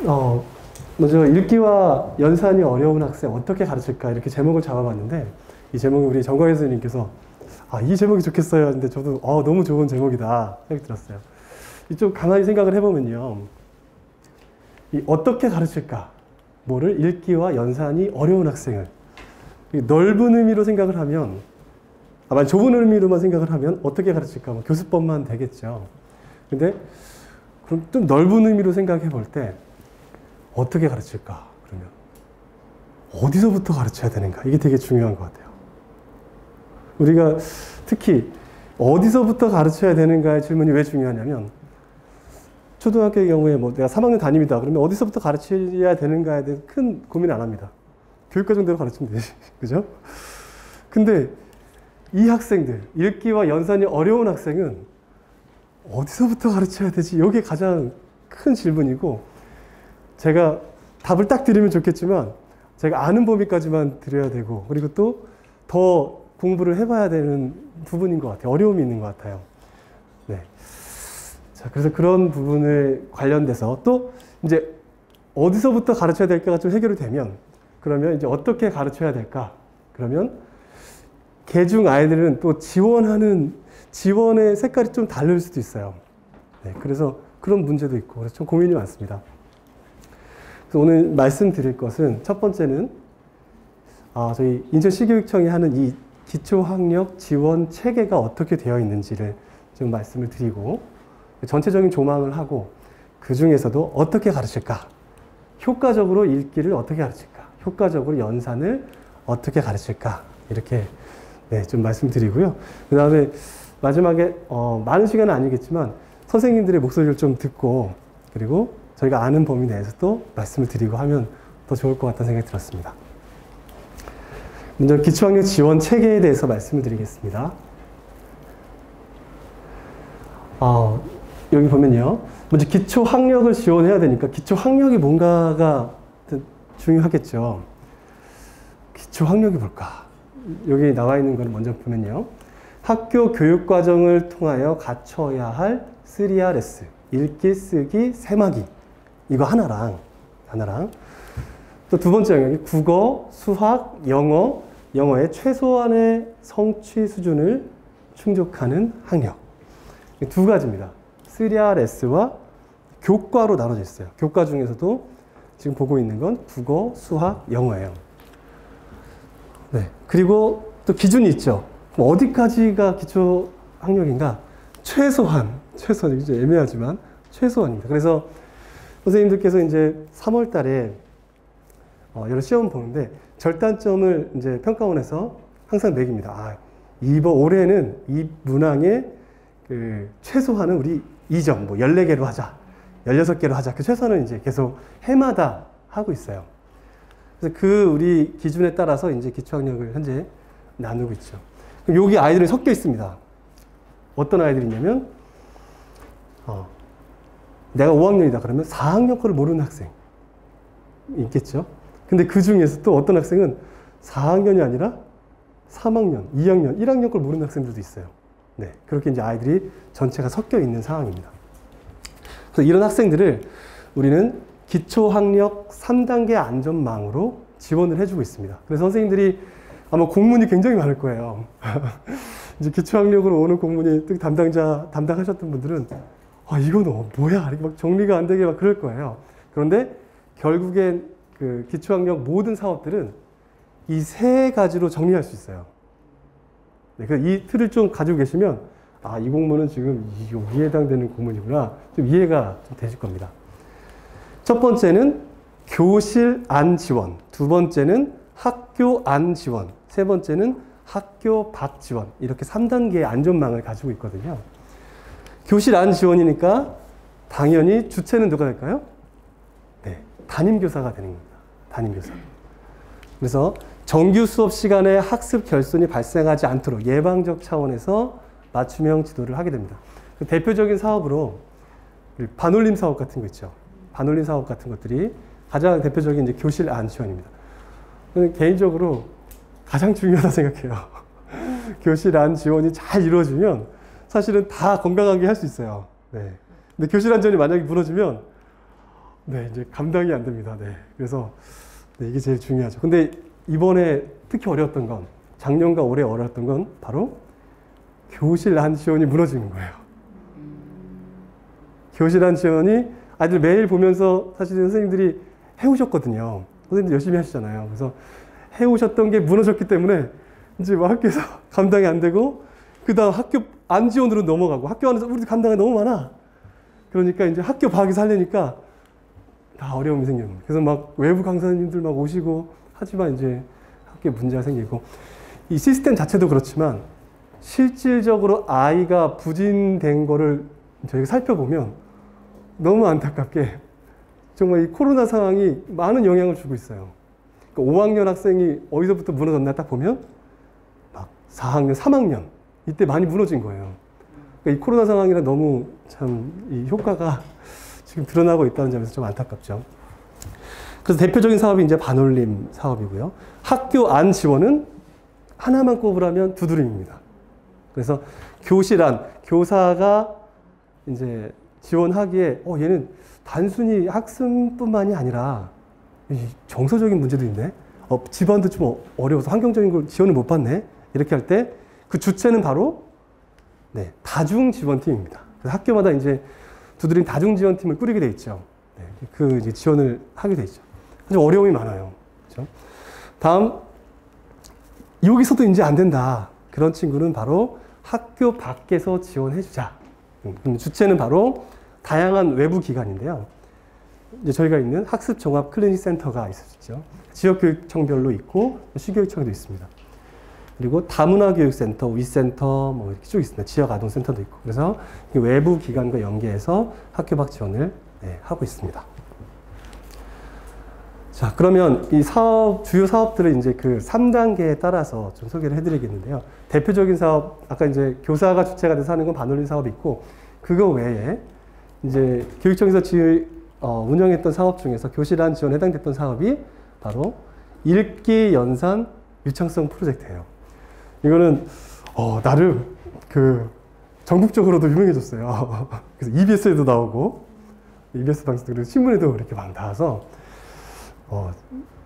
먼저 읽기와 연산이 어려운 학생 어떻게 가르칠까 이렇게 제목을 잡아봤는데 이 제목이 우리 정광희 선생님께서 이 제목이 좋겠어요 하는데 저도 너무 좋은 제목이다 생각이 들었어요. 좀 가만히 생각을 해보면요. 이 어떻게 가르칠까? 뭐를 읽기와 연산이 어려운 학생을 넓은 의미로 생각을 하면 만약 좁은 의미로만 생각을 하면 어떻게 가르칠까? 뭐 교수법만 되겠죠. 근데 그럼 좀 넓은 의미로 생각해 볼 때 어떻게 가르칠까? 그러면 어디서부터 가르쳐야 되는가? 이게 되게 중요한 것 같아요. 우리가 특히 어디서부터 가르쳐야 되는가의 질문이 왜 중요하냐면 초등학교의 경우에 내가 3학년 담임이다. 그러면 어디서부터 가르쳐야 되는가에 대해서 큰 고민 안 합니다. 교육과정대로 가르치면 되지. 그죠? 근데 이 학생들, 읽기와 연산이 어려운 학생은 어디서부터 가르쳐야 되지? 이게 가장 큰 질문이고 제가 답을 딱 드리면 좋겠지만 제가 아는 범위까지만 드려야 되고 그리고 또 더 공부를 해봐야 되는 부분인 것 같아요. 어려움이 있는 것 같아요. 네. 자, 그래서 그런 부분에 관련돼서 또 이제 어디서부터 가르쳐야 될까가 좀 해결이 되면 그러면 이제 어떻게 가르쳐야 될까? 그러면 개중 아이들은 또 지원의 색깔이 좀 다를 수도 있어요. 네, 그래서 그런 문제도 있고 그래서 좀 고민이 많습니다. 그래서 오늘 말씀드릴 것은 첫 번째는 저희 인천시교육청이 하는 이 기초학력 지원 체계가 어떻게 되어 있는지를 좀 말씀을 드리고 전체적인 조망을 하고 그 중에서도 어떻게 가르칠까? 효과적으로 읽기를 어떻게 가르칠까? 효과적으로 연산을 어떻게 가르칠까? 이렇게 좀 말씀드리고요. 그 다음에 마지막에 많은 시간은 아니겠지만 선생님들의 목소리를 좀 듣고 그리고 저희가 아는 범위 내에서 또 말씀을 드리고 하면 더 좋을 것 같다는 생각이 들었습니다. 먼저 기초학력 지원 체계에 대해서 말씀을 드리겠습니다. 여기 보면요. 먼저 기초학력을 지원해야 되니까 기초학력이 뭔가가 중요하겠죠. 기초학력이 뭘까? 여기 나와 있는 걸 먼저 보면요. 학교 교육과정을 통하여 갖춰야 할 3RS, 읽기, 쓰기, 세마기 이거 하나랑 또 두 번째 영역이 국어, 수학, 영어의 최소한의 성취 수준을 충족하는 학력. 두 가지입니다. 3RS와 교과로 나눠져 있어요. 교과 중에서도 지금 보고 있는 건 국어, 수학, 영어예요. 네. 그리고 또 기준이 있죠. 어디까지가 기초 학력인가? 최소한 이제 애매하지만 최소한입니다. 그래서 선생님들께서 이제 3월 달에 여러 시험 보는데 절단점을 이제 평가원에서 항상 매깁니다. 올해는 이 문항의 그 최소한은 우리 2점, 14개로 하자, 16개로 하자. 그 최소한은 이제 계속 해마다 하고 있어요. 그래서 그 우리 기준에 따라서 이제 기초학력을 현재 나누고 있죠. 그럼 여기 아이들이 섞여 있습니다. 어떤 아이들이냐면, 내가 5학년이다 그러면 4학년 거를 모르는 학생 있겠죠. 근데 그 중에서 또 어떤 학생은 4학년이 아니라 3학년, 2학년, 1학년 걸 모르는 학생들도 있어요. 네. 그렇게 이제 아이들이 전체가 섞여 있는 상황입니다. 그래서 이런 학생들을 우리는 기초학력 3단계 안전망으로 지원을 해주고 있습니다. 그래서 선생님들이 아마 공문이 굉장히 많을 거예요. 이제 기초학력으로 오는 공문이 담당하셨던 분들은 이거는 뭐야? 이렇게 막 정리가 안 되게 막 그럴 거예요. 그런데 결국엔 그 기초학력 모든 사업들은 이 세 가지로 정리할 수 있어요. 네, 그래서 이 틀을 좀 가지고 계시면 이 공문은 지금 여기에 해당되는 공문이구나. 좀 이해가 좀 되실 겁니다. 첫 번째는 교실 안 지원, 두 번째는 학교 안 지원, 세 번째는 학교 밖 지원. 이렇게 3단계의 안전망을 가지고 있거든요. 교실 안 지원이니까 당연히 주체는 누가 될까요? 네, 담임교사가 되는 겁니다. 담임교사. 그래서 정규 수업 시간에 학습 결손이 발생하지 않도록 예방적 차원에서 맞춤형 지도를 하게 됩니다. 대표적인 사업으로 반올림 사업 같은 거 있죠. 반올림 사업 같은 것들이 가장 대표적인 이제 교실 안 지원입니다. 저는 개인적으로 가장 중요하다 생각해요. 교실 안 지원이 잘 이루어지면 사실은 다 건강하게 할 수 있어요. 네. 근데 교실 안 지원이 만약에 무너지면 네, 이제 감당이 안 됩니다. 네. 그래서 네, 이게 제일 중요하죠. 근데 이번에 특히 어려웠던 건, 작년과 올해 어려웠던 건 바로 교실 안 지원이 무너지는 거예요. 교실 안 지원이 아이들 매일 보면서 사실 선생님들이 해오셨거든요. 선생님들 열심히 하시잖아요. 그래서 해오셨던 게 무너졌기 때문에 이제 뭐 학교에서 감당이 안 되고, 그 다음 학교 안 지원으로 넘어가고, 학교 안에서 우리 감당이 너무 많아. 그러니까 이제 학교 방학에서 하려니까 다 어려움이 생겨요. 그래서 막 외부 강사님들 막 오시고 하지만 이제 학교에 문제가 생기고, 이 시스템 자체도 그렇지만 실질적으로 아이가 부진된 거를 저희가 살펴보면 너무 안타깝게 정말 이 코로나 상황이 많은 영향을 주고 있어요. 그러니까 5학년 학생이 어디서부터 무너졌나 딱 보면 막 4학년, 3학년 이때 많이 무너진 거예요. 그러니까 이 코로나 상황이라 너무 참 이 효과가 지금 드러나고 있다는 점에서 좀 안타깝죠. 그래서 대표적인 사업이 이제 반올림 사업이고요. 학교 안 지원은 하나만 꼽으라면 두드림입니다. 그래서 교실 안, 교사가 이제 지원하기에, 얘는 단순히 학습뿐만이 아니라 정서적인 문제도 있네. 집안도 좀 어려워서 환경적인 걸 지원을 못 받네. 이렇게 할 때 그 주체는 바로 네, 다중 지원팀입니다. 그래서 학교마다 이제 두드림 다중 지원팀을 꾸리게 돼 있죠. 네, 그 이제 지원을 하게 돼 있죠. 아주 어려움이 많아요. 그렇죠? 다음, 여기서도 이제 안 된다. 그런 친구는 바로 학교 밖에서 지원해주자. 주체는 바로 다양한 외부 기관인데요. 이제 저희가 있는 학습 종합 클리닉 센터가 있었죠. 지역교육청별로 있고 시교육청에도 있습니다. 그리고 다문화교육센터, 위센터 뭐 이렇게 쭉 있습니다. 지역아동센터도 있고. 그래서 외부 기관과 연계해서 학교 밖 지원을 하고 있습니다. 자, 그러면 이 사업, 주요 사업들을 이제 그 3단계에 따라서 좀 소개를 해드리겠는데요. 대표적인 사업, 아까 이제 교사가 주체가 돼서 하는 건 반올림 사업이 있고, 그거 외에 이제 교육청에서 운영했던 사업 중에서 교실 안 지원에 해당됐던 사업이 바로 읽기 연산 유창성 프로젝트예요. 이거는 나름 그 전국적으로도 유명해졌어요. 그래서 EBS에도 나오고, EBS 방송도 그리고 신문에도 이렇게 막 나와서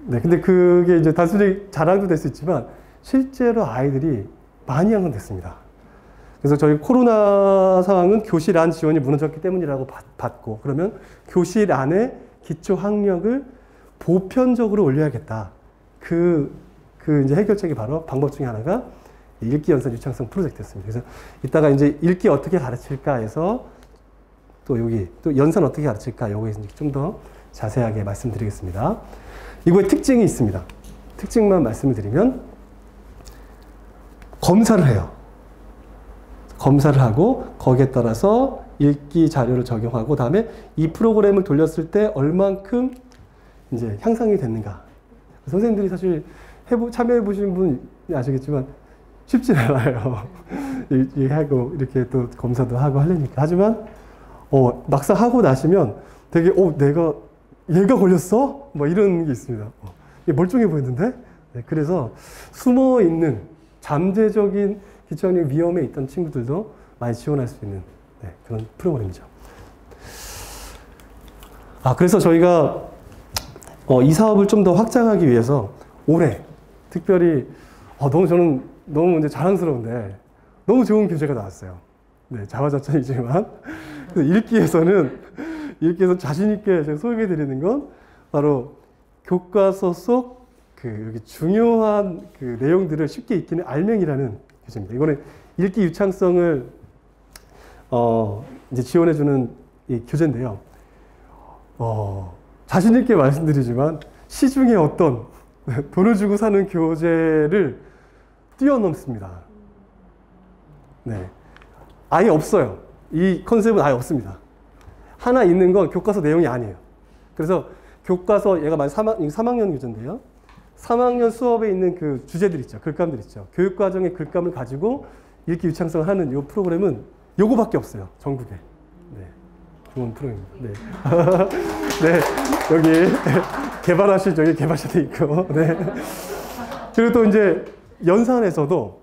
네, 근데 그게 이제 단순히 자랑도 될 수 있지만 실제로 아이들이 많이 양성됐습니다. 그래서 저희 코로나 상황은 교실 안 지원이 무너졌기 때문이라고 봤고, 그러면 교실 안에 기초 학력을 보편적으로 올려야겠다. 그 이제 해결책이 바로 방법 중에 하나가 읽기 연산 유창성 프로젝트였습니다. 그래서 이따가 이제 읽기 어떻게 가르칠까 해서 또 여기 또 연산 어떻게 가르칠까 요거에 좀 더 자세하게 말씀드리겠습니다. 이거의 특징이 있습니다. 특징만 말씀을 드리면 검사를 해요. 검사를 하고 거기에 따라서 읽기 자료를 적용하고 다음에 이 프로그램을 돌렸을 때 얼만큼 이제 향상이 됐는가. 선생님들이 사실 참여해 보신 분 아시겠지만 쉽지 않아요. 하고 이렇게 또 검사도 하고 하려니까. 하지만 막상 하고 나시면 되게 얘가 걸렸어? 뭐 이런 게 있습니다. 멀쩡해 보이는데? 네, 그래서 숨어 있는 잠재적인 기초학력 위험에 있던 친구들도 많이 지원할 수 있는 그런 프로그램이죠. 그래서 저희가 이 사업을 좀 더 확장하기 위해서 올해 특별히 저는 너무 이제 자랑스러운데 너무 좋은 교재가 나왔어요. 네, 자화자찬이지만 읽기에서는 자신 있게 제가 소개해 드리는 건 바로 교과서 속 여기 중요한 내용들을 쉽게 익히는 알맹이라는 교재입니다. 이거는 읽기 유창성을 이제 지원해 주는 이 교재인데요. 자신 있게 말씀드리지만 시중에 어떤 돈을 주고 사는 교재를 뛰어넘습니다. 네. 아예 없어요. 이 컨셉은 아예 없습니다. 하나 있는 건 교과서 내용이 아니에요. 그래서 교과서, 얘가 3학년 교재인데요. 3학년 수업에 있는 그 주제들 있죠. 글감들 있죠. 교육과정의 글감을 가지고 읽기 유창성을 하는 이 프로그램은 요거밖에 없어요. 전국에. 네. 좋은 프로그램입니다. 네. 네. 여기 개발하신 저기 개발자도 있고. 네. 그리고 또 이제 연산에서도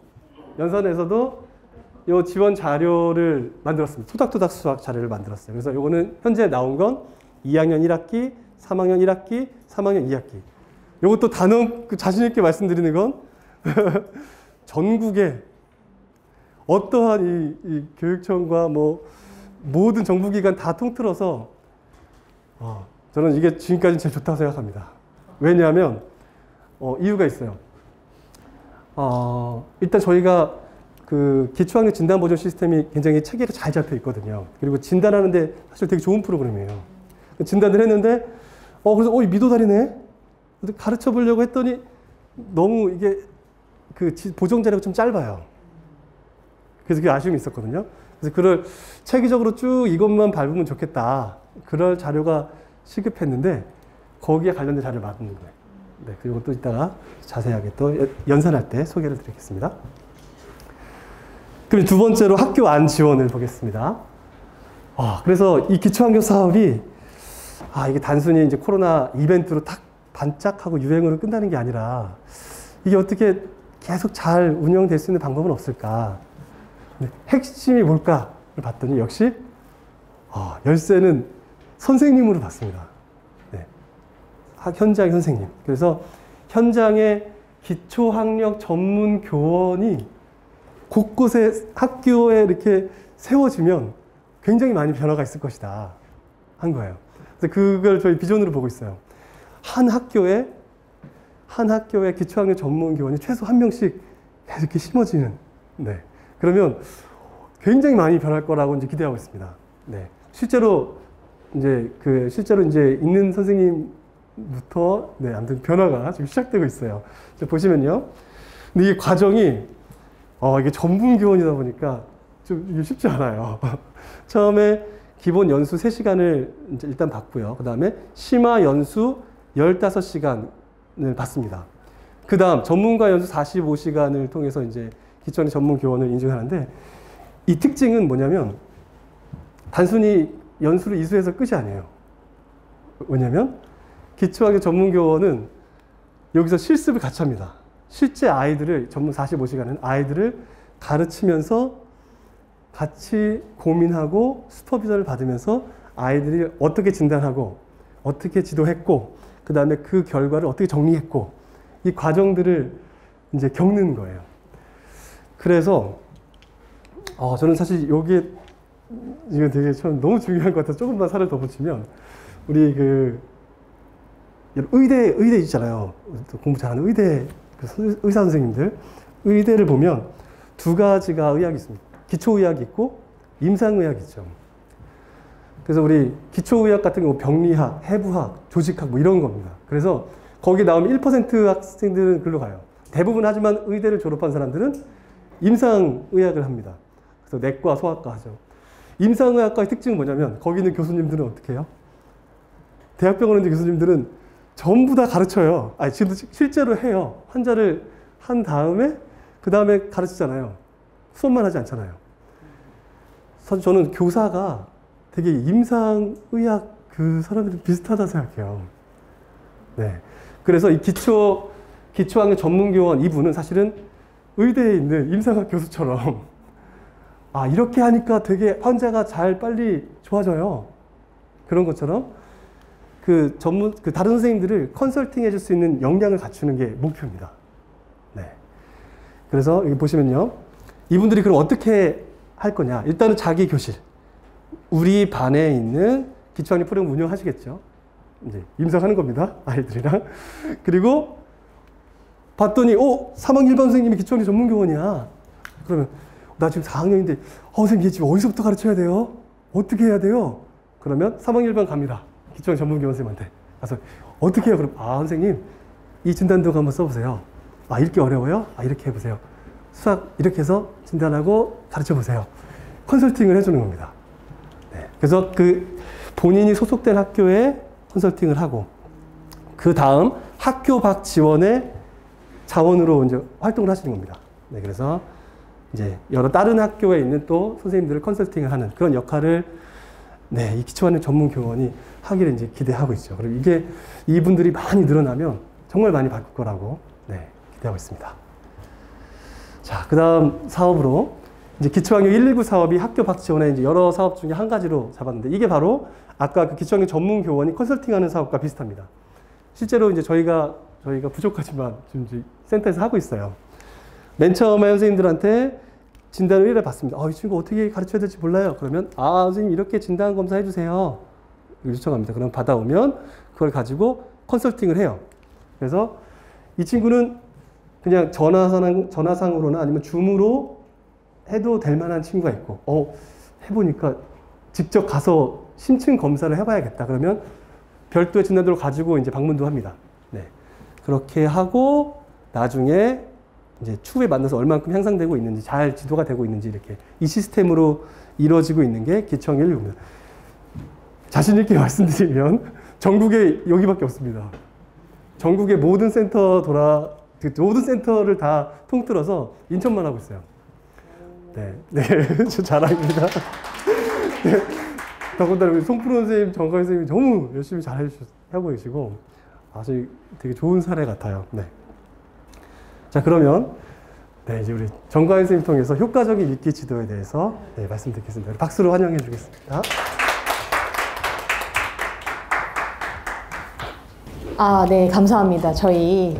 요 지원 자료를 만들었습니다. 토닥토닥 수학 자료를 만들었어요. 그래서 요거는 현재 나온 건 2학년 1학기, 3학년 1학기, 3학년 2학기. 이것도 단언 자신 있게 말씀드리는 건 전국에 어떠한 이 교육청과 뭐 모든 정부기관 다 통틀어서 저는 이게 지금까지 제일 좋다고 생각합니다. 왜냐하면 이유가 있어요. 일단 저희가 그 기초학력 진단 보존 시스템이 굉장히 체계가 잘 잡혀 있거든요. 그리고 진단하는데 사실 되게 좋은 프로그램이에요. 진단을 했는데 그래서 미도다리네. 가르쳐 보려고 했더니 너무 이게 그 보정 자료가 좀 짧아요. 그래서 그게 아쉬움이 있었거든요. 그래서 그걸 체계적으로 쭉 이것만 밟으면 좋겠다. 그럴 자료가 시급했는데 거기에 관련된 자료를 만드는 거예요. 네, 그리고 또 이따가 자세하게 또 연산할 때 소개를 드리겠습니다. 그럼 두 번째로 학교 안 지원을 보겠습니다. 그래서 이 기초학력 사업이 이게 단순히 이제 코로나 이벤트로 탁 반짝하고 유행으로 끝나는 게 아니라 이게 어떻게 계속 잘 운영될 수 있는 방법은 없을까? 핵심이 뭘까를 봤더니 역시 열쇠는 선생님으로 봤습니다. 네. 현장 선생님. 그래서 현장에 기초학력 전문 교원이 곳곳에 학교에 이렇게 세워지면 굉장히 많이 변화가 있을 것이다 한 거예요. 그래서 그걸 저희 비전으로 보고 있어요. 한 학교에 기초학력 전문 교원이 최소 한 명씩 계속 이렇게 심어지는. 네. 그러면 굉장히 많이 변할 거라고 이제 기대하고 있습니다. 네. 실제로 이제 있는 선생님부터 아무튼 변화가 지금 시작되고 있어요. 보시면요. 근데 이 과정이 이게 전문 교원이다 보니까 좀 이게 쉽지 않아요. 처음에 기본 연수 3시간을 이제 일단 받고요. 그 다음에 심화 연수 15시간을 받습니다. 그 다음 전문가 연수 45시간을 통해서 이제 기초학력 전문 교원을 인증하는데 이 특징은 뭐냐면 단순히 연수를 이수해서 끝이 아니에요. 왜냐면 기초학력 전문 교원은 여기서 실습을 같이 합니다. 실제 아이들을 전문 45시간은 아이들을 가르치면서 같이 고민하고 슈퍼비전을 받으면서 아이들이 어떻게 진단하고 어떻게 지도했고 그 다음에 그 결과를 어떻게 정리했고 이 과정들을 이제 겪는 거예요. 그래서 저는 사실 이게 이건 되게 참 너무 중요한 것 같아서 조금만 살을 더 붙이면 우리 그 의대 있잖아요. 공부 잘하는 의대 의사 선생님들 의대를 보면 두 가지가 의학이 있습니다. 기초의학이 있고 임상의학이 있죠. 그래서 우리 기초의학 같은 경우 병리학, 해부학, 조직학 뭐 이런 겁니다. 그래서 거기 나오면 1% 학생들은 글로 가요. 대부분 하지만 의대를 졸업한 사람들은 임상의학을 합니다. 그래서 내과, 소아과 하죠. 임상의학과의 특징은 뭐냐면 거기 있는 교수님들은 어떻게 해요? 대학병원에 있는 교수님들은 전부 다 가르쳐요. 지금도 실제로 해요. 환자를 한 다음에 그 다음에 가르치잖아요. 수업만 하지 않잖아요. 사실 저는 교사가 되게 임상의학 그 사람들이 비슷하다 생각해요. 네. 그래서 이 기초학력 전문교원 이분은 사실은 의대에 있는 임상학 교수처럼 이렇게 하니까 되게 환자가 잘 빨리 좋아져요. 그런 것처럼 그 다른 선생님들을 컨설팅 해줄 수 있는 역량을 갖추는 게 목표입니다. 네. 그래서 여기 보시면요. 이분들이 그럼 어떻게 할 거냐. 일단은 자기 교실. 우리 반에 있는 기초학력 프로그램 운영하시겠죠. 이제 임상하는 겁니다. 아이들이랑. 그리고 봤더니 3학년 1반 선생님이 기초학력 전문교원이야. 그러면 나 지금 4학년인데 선생님 얘 지금 어디서부터 가르쳐야 돼요? 어떻게 해야 돼요? 그러면 3학년 1반 갑니다. 기초학력 전문교원 선생님한테 가서 어떻게 해요? 그럼 선생님 이 진단도구 한번 써보세요. 이렇게 어려워요? 이렇게 해보세요. 수학 이렇게 해서 진단하고 가르쳐보세요. 컨설팅을 해주는 겁니다. 네. 그래서 그 본인이 소속된 학교에 컨설팅을 하고 그 다음 학교 밖 지원의 자원으로 이제 활동을 하시는 겁니다. 네. 그래서 이제 여러 다른 학교에 있는 또 선생님들을 컨설팅을 하는 그런 역할을 이 기초학력 전문 교원이 하기를 이제 기대하고 있죠. 그리고 이분들이 많이 늘어나면 정말 많이 바뀔 거라고 기대하고 있습니다. 자, 그 다음 사업으로 이제 기초학력 119 사업이 학교 박 지원의 이제 여러 사업 중에 한 가지로 잡았는데 이게 바로 아까 그 기초학력 전문 교원이 컨설팅하는 사업과 비슷합니다. 실제로 이제 저희가 부족하지만 지금 이제 센터에서 하고 있어요. 맨 처음에 선생님들한테 진단 의뢰를 받습니다. 이 친구 어떻게 가르쳐야 될지 몰라요. 그러면 선생님 이렇게 진단 검사 해주세요. 요청합니다. 그럼 받아오면 그걸 가지고 컨설팅을 해요. 그래서 이 친구는 그냥 전화상으로나 아니면 줌으로 해도 될 만한 친구가 있고, 해보니까 직접 가서 심층 검사를 해봐야겠다. 그러면 별도의 진단도를 가지고 이제 방문도 합니다. 네. 그렇게 하고 나중에 이제 추후에 만나서 얼만큼 향상되고 있는지, 잘 지도가 되고 있는지 이렇게 이 시스템으로 이루어지고 있는 게 기초학력 119입니다. 자신 있게 말씀드리면 전국에 여기밖에 없습니다. 전국의 모든 모든 센터를 다 통틀어서 인천만 하고 있어요. 네, 저 자랑입니다. 네, 더군다나 우리 송프로 선생님, 정가희 선생님이 너무 열심히 잘 하고 계시고 아주 되게 좋은 사례 같아요. 네. 자, 그러면 이제 우리 정가희 선생님 통해서 효과적인 읽기 지도에 대해서 말씀드리겠습니다. 박수로 환영해 주겠습니다. 네, 감사합니다. 저희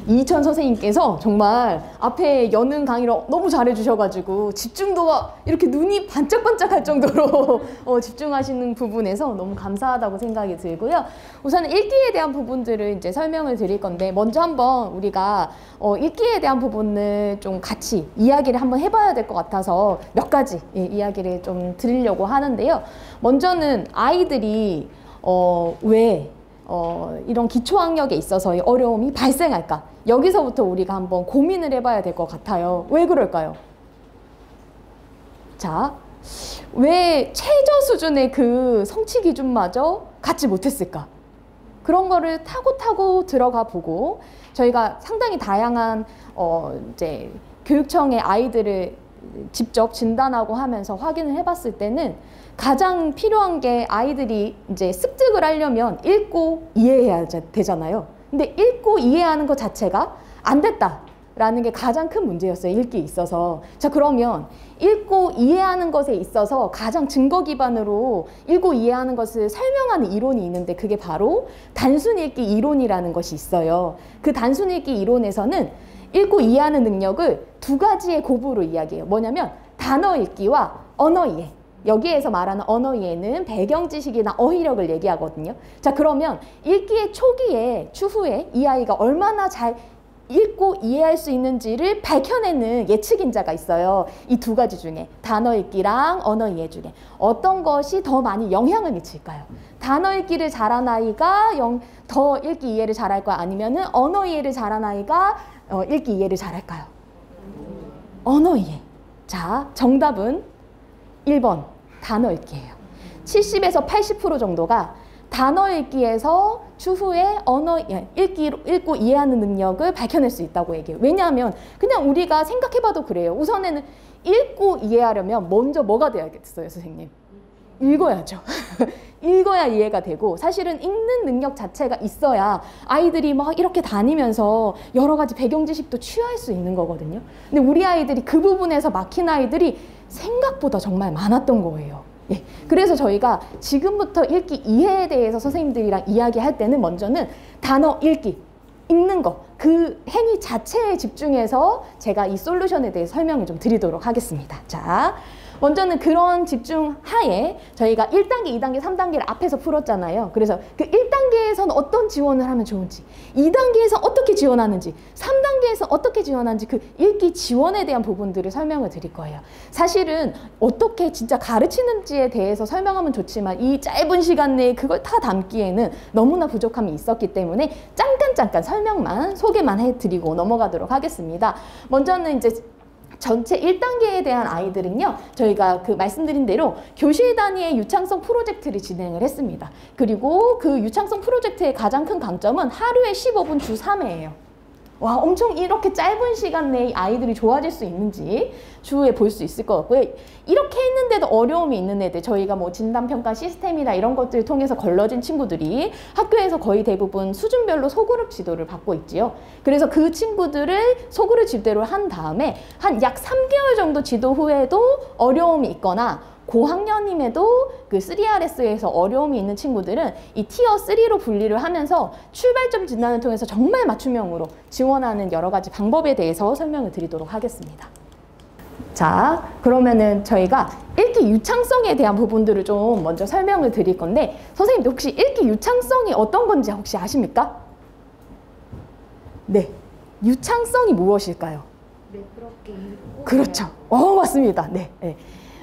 이희천 선생님께서 정말 앞에 여는 강의를 너무 잘해주셔가지고 집중도가 이렇게 눈이 반짝반짝할 정도로 집중하시는 부분에서 너무 감사하다고 생각이 들고요. 우선은 읽기에 대한 부분들을 이제 설명을 드릴 건데 먼저 한번 우리가 읽기에 대한 부분을 좀 같이 이야기를 한번 해봐야 될 것 같아서 몇 가지 이야기를 좀 드리려고 하는데요. 먼저는 아이들이 왜 이런 기초학력에 있어서의 어려움이 발생할까? 여기서부터 우리가 한번 고민을 해봐야 될 것 같아요. 왜 그럴까요? 자, 왜 최저 수준의 그 성취 기준마저 갖지 못했을까? 그런 거를 타고 들어가 보고 저희가 상당히 다양한 이제 교육청의 아이들을 직접 진단하고 하면서 확인을 해봤을 때는 가장 필요한 게 아이들이 이제 습득을 하려면 읽고 이해해야 되잖아요. 근데 읽고 이해하는 것 자체가 안 됐다라는 게 가장 큰 문제였어요. 읽기에 있어서. 자, 그러면 읽고 이해하는 것에 있어서 가장 증거 기반으로 읽고 이해하는 것을 설명하는 이론이 있는데 그게 바로 단순 읽기 이론이라는 것이 있어요. 그 단순 읽기 이론에서는 읽고 이해하는 능력을 두 가지의 고부로 이야기해요. 뭐냐면 단어 읽기와 언어 이해. 여기에서 말하는 언어 이해는 배경 지식이나 어휘력을 얘기하거든요. 자, 그러면 읽기의 초기에 추후에 이 아이가 얼마나 잘 읽고 이해할 수 있는지를 밝혀내는 예측인자가 있어요. 이 두 가지 중에 단어 읽기랑 언어 이해 중에 어떤 것이 더 많이 영향을 미칠까요? 단어 읽기를 잘한 아이가 더 읽기 이해를 잘할까요? 아니면은 언어 이해를 잘한 아이가 읽기 이해를 잘할까요? 언어 이해. 자, 정답은 1번 단어 읽기예요. 70에서 80% 정도가 단어 읽기에서 추후에 언어 읽고 이해하는 능력을 밝혀낼 수 있다고 얘기해요. 왜냐하면 그냥 우리가 생각해봐도 그래요. 우선에는 읽고 이해하려면 먼저 뭐가 돼야겠어요, 선생님? 읽어야죠. 읽어야 이해가 되고 사실은 읽는 능력 자체가 있어야 아이들이 막 이렇게 다니면서 여러 가지 배경 지식도 취할 수 있는 거거든요. 근데 우리 아이들이 그 부분에서 막힌 아이들이 생각보다 정말 많았던 거예요. 예. 그래서 저희가 지금부터 읽기 이해에 대해서 선생님들이랑 이야기할 때는 먼저는 단어 읽기, 읽는 거, 그 행위 자체에 집중해서 제가 이 솔루션에 대해 설명을 좀 드리도록 하겠습니다. 자, 먼저는 그런 집중 하에 저희가 1단계, 2단계, 3단계를 앞에서 풀었잖아요. 그래서 그 1단계에서는 어떤 지원을 하면 좋은지, 2단계에서 어떻게 지원하는지, 3단계에서 어떻게 지원하는지 그 읽기 지원에 대한 부분들을 설명을 드릴 거예요. 사실은 어떻게 진짜 가르치는지에 대해서 설명하면 좋지만 이 짧은 시간 내에 그걸 다 담기에는 너무나 부족함이 있었기 때문에 잠깐 소개만 해드리고 넘어가도록 하겠습니다. 먼저는 이제 전체 1단계에 대한 아이들은요, 저희가 그 말씀드린 대로 교실 단위의 유창성 프로젝트를 진행을 했습니다. 그리고 그 유창성 프로젝트의 가장 큰 강점은 하루에 15분 주 3회예요. 와, 엄청 이렇게 짧은 시간 내에 아이들이 좋아질 수 있는지 추후에 볼 수 있을 것 같고요. 이렇게 했는데도 어려움이 있는 애들, 저희가 뭐 진단평가 시스템이나 이런 것들을 통해서 걸러진 친구들이 학교에서 거의 대부분 수준별로 소그룹 지도를 받고 있지요. 그래서 그 친구들을 소그룹 지도를 한 다음에 한 약 3개월 정도 지도 후에도 어려움이 있거나 고학년임에도 그 3RS에서 어려움이 있는 친구들은 이 티어 3로 분리를 하면서 출발점 진단을 통해서 정말 맞춤형으로 지원하는 여러 가지 방법에 대해서 설명을 드리도록 하겠습니다. 자, 그러면은 저희가 읽기 유창성에 대한 부분들을 좀 먼저 설명을 드릴 건데, 선생님도 혹시 읽기 유창성이 어떤 건지 혹시 아십니까? 네, 유창성이 무엇일까요? 매끄럽게 읽고. 그렇죠. 맞습니다. 네. 네.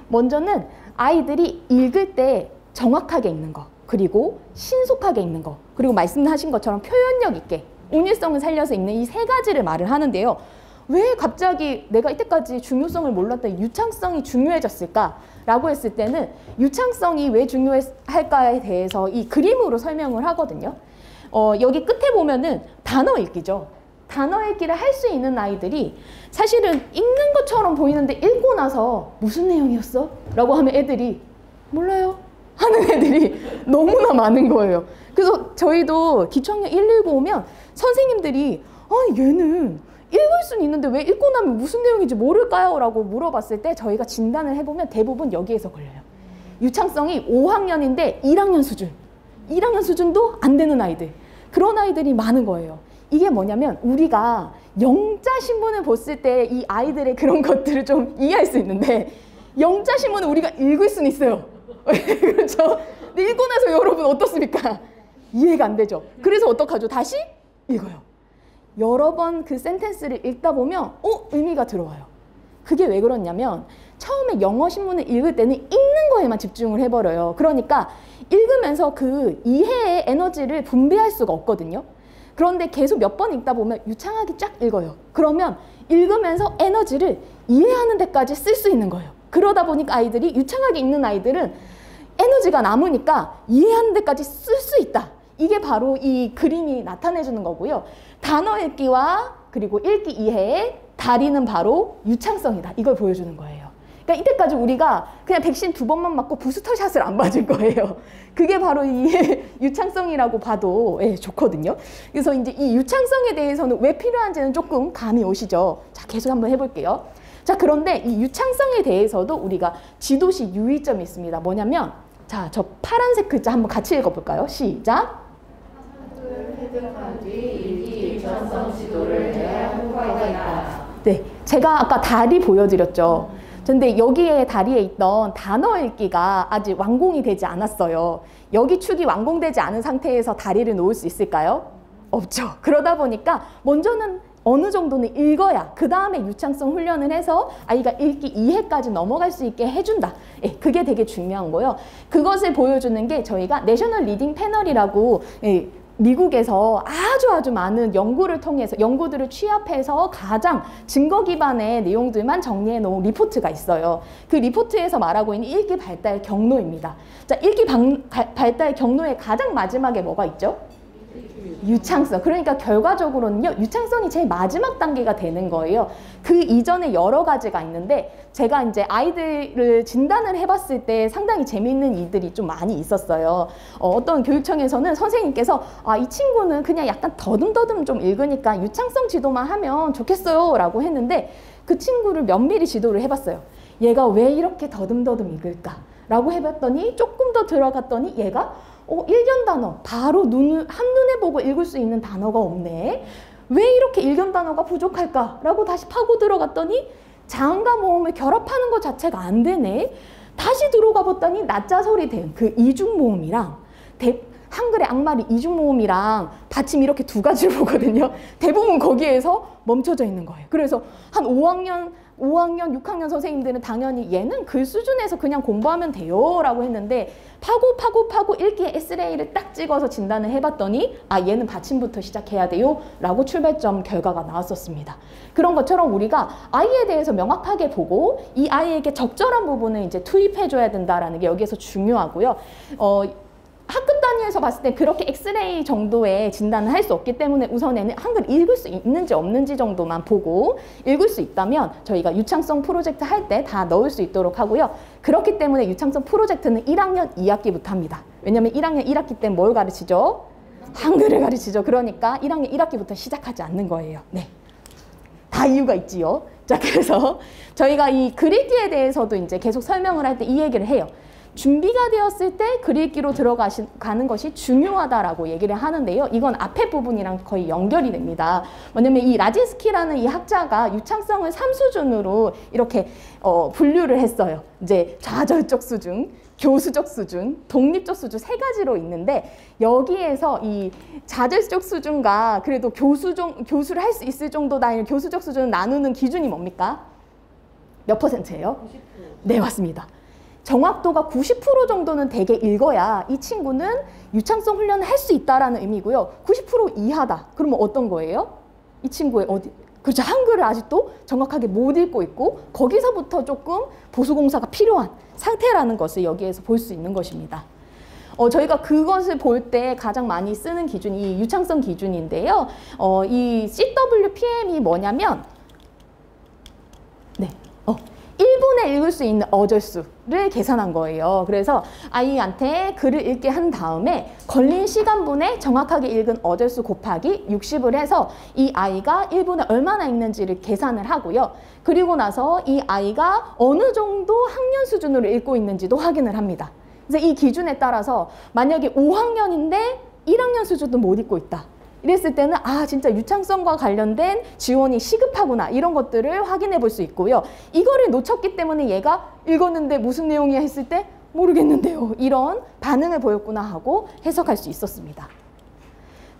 먼저는 아이들이 읽을 때 정확하게 읽는 거, 그리고 신속하게 읽는 거, 그리고 말씀하신 것처럼 표현력 있게 운율성을 살려서 읽는 이 세 가지를 말을 하는데요. 왜 갑자기 내가 이때까지 중요성을 몰랐던 유창성이 중요해졌을까라고 했을 때는 유창성이 왜 중요할까에 대해서 이 그림으로 설명을 하거든요. 여기 끝에 보면은 단어 읽기죠. 단어 읽기를 할 수 있는 아이들이 사실은 읽는 것처럼 보이는데 읽고 나서 무슨 내용이었어? 라고 하면 애들이 몰라요 하는 애들이 너무나 많은 거예요. 그래서 저희도 기초학년 119 오면 선생님들이 얘는 읽을 수는 있는데 왜 읽고 나면 무슨 내용인지 모를까요? 라고 물어봤을 때 저희가 진단을 해보면 대부분 여기에서 걸려요. 유창성이 5학년인데 1학년 수준, 1학년 수준도 안 되는 아이들, 그런 아이들이 많은 거예요. 이게 뭐냐면 우리가 영자 신문을 봤을 때 이 아이들의 그런 것들을 좀 이해할 수 있는데, 영자 신문을 우리가 읽을 수는 있어요. 그렇죠? 근데 읽고 나서 여러분 어떻습니까? 이해가 안 되죠. 그래서 어떡하죠? 다시 읽어요. 여러 번 그 센텐스를 읽다 보면 의미가 들어와요. 그게 왜 그러냐면 처음에 영어 신문을 읽을 때는 읽는 거에만 집중을 해버려요. 그러니까 읽으면서 그 이해의 에너지를 분배할 수가 없거든요. 그런데 계속 몇 번 읽다 보면 유창하게 쫙 읽어요. 그러면 읽으면서 에너지를 이해하는 데까지 쓸 수 있는 거예요. 그러다 보니까 아이들이, 유창하게 읽는 아이들은 에너지가 남으니까 이해하는 데까지 쓸 수 있다. 이게 바로 이 그림이 나타내주는 거고요. 단어 읽기와 그리고 읽기 이해의 다리는 바로 유창성이다. 이걸 보여주는 거예요. 그러니까 이때까지 우리가 그냥 백신 2번만 맞고 부스터샷을 안 맞을 거예요. 그게 바로 이 유창성이라고 봐도 좋거든요. 그래서 이제 이 유창성에 대해서는 왜 필요한지는 조금 감이 오시죠. 자, 계속 한번 해볼게요. 자, 그런데 이 유창성에 대해서도 우리가 지도시 유의점이 있습니다. 뭐냐면, 자, 저 파란색 글자 한번 같이 읽어볼까요? 시작. 획득한 뒤 읽기 유창성 지도를 내야 효과가 있다. 네, 제가 아까 다리 보여드렸죠. 근데 여기에 다리에 있던 단어 읽기가 아직 완공이 되지 않았어요. 여기 축이 완공되지 않은 상태에서 다리를 놓을 수 있을까요? 없죠. 그러다 보니까 먼저는 어느 정도는 읽어야 그 다음에 유창성 훈련을 해서 아이가 읽기 이해까지 넘어갈 수 있게 해준다. 그게 되게 중요한 거예요. 그것을 보여주는 게 저희가 내셔널 리딩 패널이라고 미국에서 아주 많은 연구를 통해서, 연구들을 취합해서 가장 증거 기반의 내용들만 정리해 놓은 리포트가 있어요. 그 리포트에서 말하고 있는 읽기 발달 경로입니다. 자, 읽기 발달 경로의 가장 마지막에 뭐가 있죠? 유창성. 그러니까 결과적으로는요, 유창성이 제일 마지막 단계가 되는 거예요. 그 이전에 여러 가지가 있는데, 제가 이제 아이들을 진단을 해봤을 때 상당히 재미있는 일들이 좀 많이 있었어요. 어떤 교육청에서는 선생님께서 이 친구는 그냥 약간 더듬더듬 좀 읽으니까 유창성 지도만 하면 좋겠어요 라고 했는데, 그 친구를 면밀히 지도를 해봤어요. 얘가 왜 이렇게 더듬더듬 읽을까? 라고 해봤더니 조금 더 들어갔더니 얘가 일견 단어, 바로 한눈에 보고 읽을 수 있는 단어가 없네. 왜 이렇게 일견 단어가 부족할까? 라고 다시 파고 들어갔더니 자음과 모음을 결합하는 것 자체가 안 되네. 다시 들어가 봤더니 낮자 소리 된 그 이중 모음이랑 한글의 악말이 이중 모음이랑 받침 이렇게 두 가지를 보거든요. 대부분 거기에서 멈춰져 있는 거예요. 그래서 한 5학년, 6학년 선생님들은 당연히 얘는 글 수준에서 그냥 공부하면 돼요 라고 했는데, 파고 읽기의 S레이를 딱 찍어서 진단을 해봤더니 얘는 받침부터 시작해야 돼요 라고 출발점 결과가 나왔었습니다. 그런 것처럼 우리가 아이에 대해서 명확하게 보고 이 아이에게 적절한 부분을 이제 투입해 줘야 된다라는 게 여기에서 중요하고요. 학급 단위에서 봤을 때 그렇게 엑스레이 정도의 진단을 할 수 없기 때문에 우선에는 한글 읽을 수 있는지 없는지 정도만 보고 읽을 수 있다면 저희가 유창성 프로젝트 할 때 다 넣을 수 있도록 하고요. 그렇기 때문에 유창성 프로젝트는 1학년 2학기부터 합니다. 왜냐하면 1학년 1학기 때 뭘 가르치죠? 한글을 가르치죠. 그러니까 1학년 1학기부터 시작하지 않는 거예요. 네. 다 이유가 있지요. 자, 그래서 저희가 이 글읽기에 대해서도 이제 계속 설명을 할 때 이 얘기를 해요. 준비가 되었을 때 글읽기로 들어가는 것이 중요하다라고 얘기를 하는데요. 이건 앞에 부분이랑 거의 연결이 됩니다. 뭐냐면 이 라진스키라는 이 학자가 유창성을 3수준으로 이렇게 분류를 했어요. 이제 좌절적 수준, 교수적 수준, 독립적 수준 세 가지로 있는데 여기에서 이 좌절적 수준과 그래도 교수를 할 수 있을 정도다 이런 교수적 수준을 나누는 기준이 뭡니까? 몇 %예요? 90%. 네, 맞습니다. 정확도가 90% 정도는 되게 읽어야 이 친구는 유창성 훈련을 할 수 있다라는 의미고요. 90% 이하다. 그러면 어떤 거예요? 이 친구의 그렇죠. 한글을 아직도 정확하게 못 읽고 있고 거기서부터 조금 보수공사가 필요한 상태라는 것을 여기에서 볼 수 있는 것입니다. 저희가 그것을 볼 때 가장 많이 쓰는 기준이 이 유창성 기준인데요. 이 CWPM이 뭐냐면 1분에 읽을 수 있는 어절수를 계산한 거예요. 그래서 아이한테 글을 읽게 한 다음에 걸린 시간분에 정확하게 읽은 어절수 곱하기 60을 해서 이 아이가 1분에 얼마나 읽는지를 계산을 하고요. 그리고 나서 이 아이가 어느 정도 학년 수준으로 읽고 있는지도 확인을 합니다. 그래서 이 기준에 따라서 만약에 5학년인데 1학년 수준도 못 읽고 있다. 이랬을 때는 아 진짜 유창성과 관련된 지원이 시급하구나 이런 것들을 확인해 볼 수 있고요. 이거를 놓쳤기 때문에 얘가 읽었는데 무슨 내용이야 했을 때 모르겠는데요. 이런 반응을 보였구나 하고 해석할 수 있었습니다.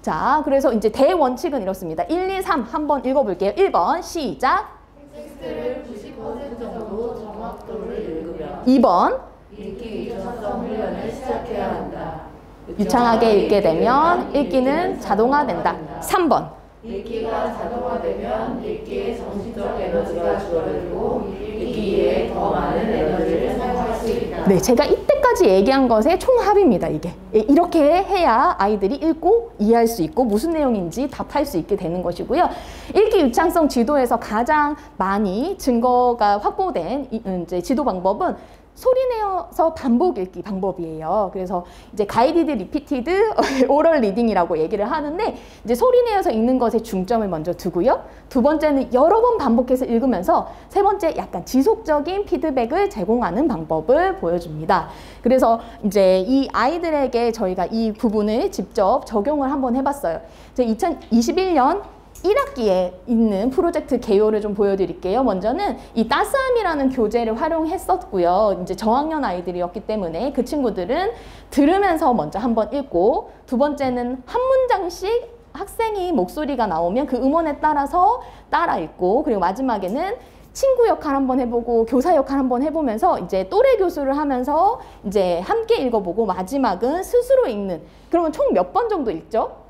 자, 그래서 이제 대원칙은 이렇습니다. 1, 2, 3 한번 읽어볼게요. 1번 시작. 텍스트를 90% 정도 정확도를 읽으며 2번 읽기 유창성 훈련을 시작해야 한다. 유창하게 읽게 되면 읽기는 자동화된다. 3번 읽기가 자동화되면 읽기에 정신적 에너지가 줄어들고 읽기에 더 많은 에너지를 사용할 수 있다. 네, 제가 이때까지 얘기한 것의 총합입니다. 이게 이렇게 해야 아이들이 읽고 이해할 수 있고 무슨 내용인지 답할 수 있게 되는 것이고요. 읽기 유창성 지도에서 가장 많이 증거가 확보된 이제 지도 방법은 소리내어서 반복 읽기 방법이에요. 그래서 이제 가이디드 리피티드 오럴 리딩이라고 얘기를 하는데 이제 소리내어서 읽는 것에 중점을 먼저 두고요. 두 번째는 여러 번 반복해서 읽으면서 세 번째 약간 지속적인 피드백을 제공하는 방법을 보여줍니다. 그래서 이제 이 아이들에게 저희가 이 부분을 직접 적용을 한번 해봤어요. 이제 2021년 1학기에 있는 프로젝트 개요를 좀 보여드릴게요. 먼저는 이 따스함이라는 교재를 활용했었고요. 이제 저학년 아이들이었기 때문에 그 친구들은 들으면서 먼저 한번 읽고 두 번째는 한 문장씩 학생이 목소리가 나오면 그 음원에 따라서 따라 읽고 그리고 마지막에는 친구 역할 한번 해보고 교사 역할 한번 해보면서 이제 또래 교수를 하면서 이제 함께 읽어보고 마지막은 스스로 읽는 그러면 총 몇 번 정도 읽죠?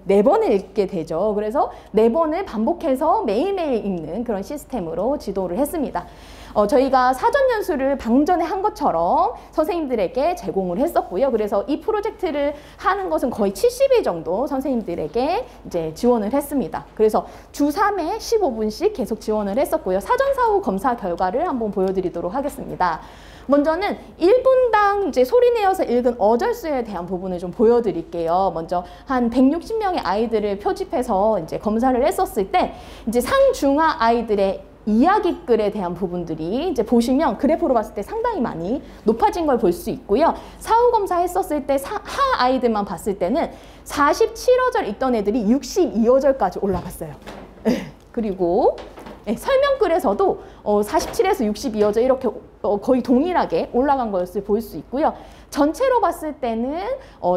4번을 읽게 되죠. 그래서 4번을 반복해서 매일매일 읽는 그런 시스템으로 지도를 했습니다. 저희가 사전 연수를 방금 전에 한 것처럼 선생님들에게 제공을 했었고요. 그래서 이 프로젝트를 하는 것은 거의 70일 정도 선생님들에게 이제 지원을 했습니다. 그래서 주 3회 15분씩 계속 지원을 했었고요. 사전 사후 검사 결과를 한번 보여드리도록 하겠습니다. 먼저는 1분당 이제 소리내어서 읽은 어절수에 대한 부분을 좀 보여드릴게요. 먼저 한 160명의 아이들을 표집해서 이제 검사를 했었을 때 이제 상중하 아이들의 이야기글에 대한 부분들이 이제 보시면 그래프로 봤을 때 상당히 많이 높아진 걸 볼 수 있고요. 사후 검사했었을 때 하 아이들만 봤을 때는 47어절 있던 애들이 62어절까지 올라갔어요. 그리고 설명글에서도 47에서 62어절 이렇게 거의 동일하게 올라간 것을 볼 수 있고요. 전체로 봤을 때는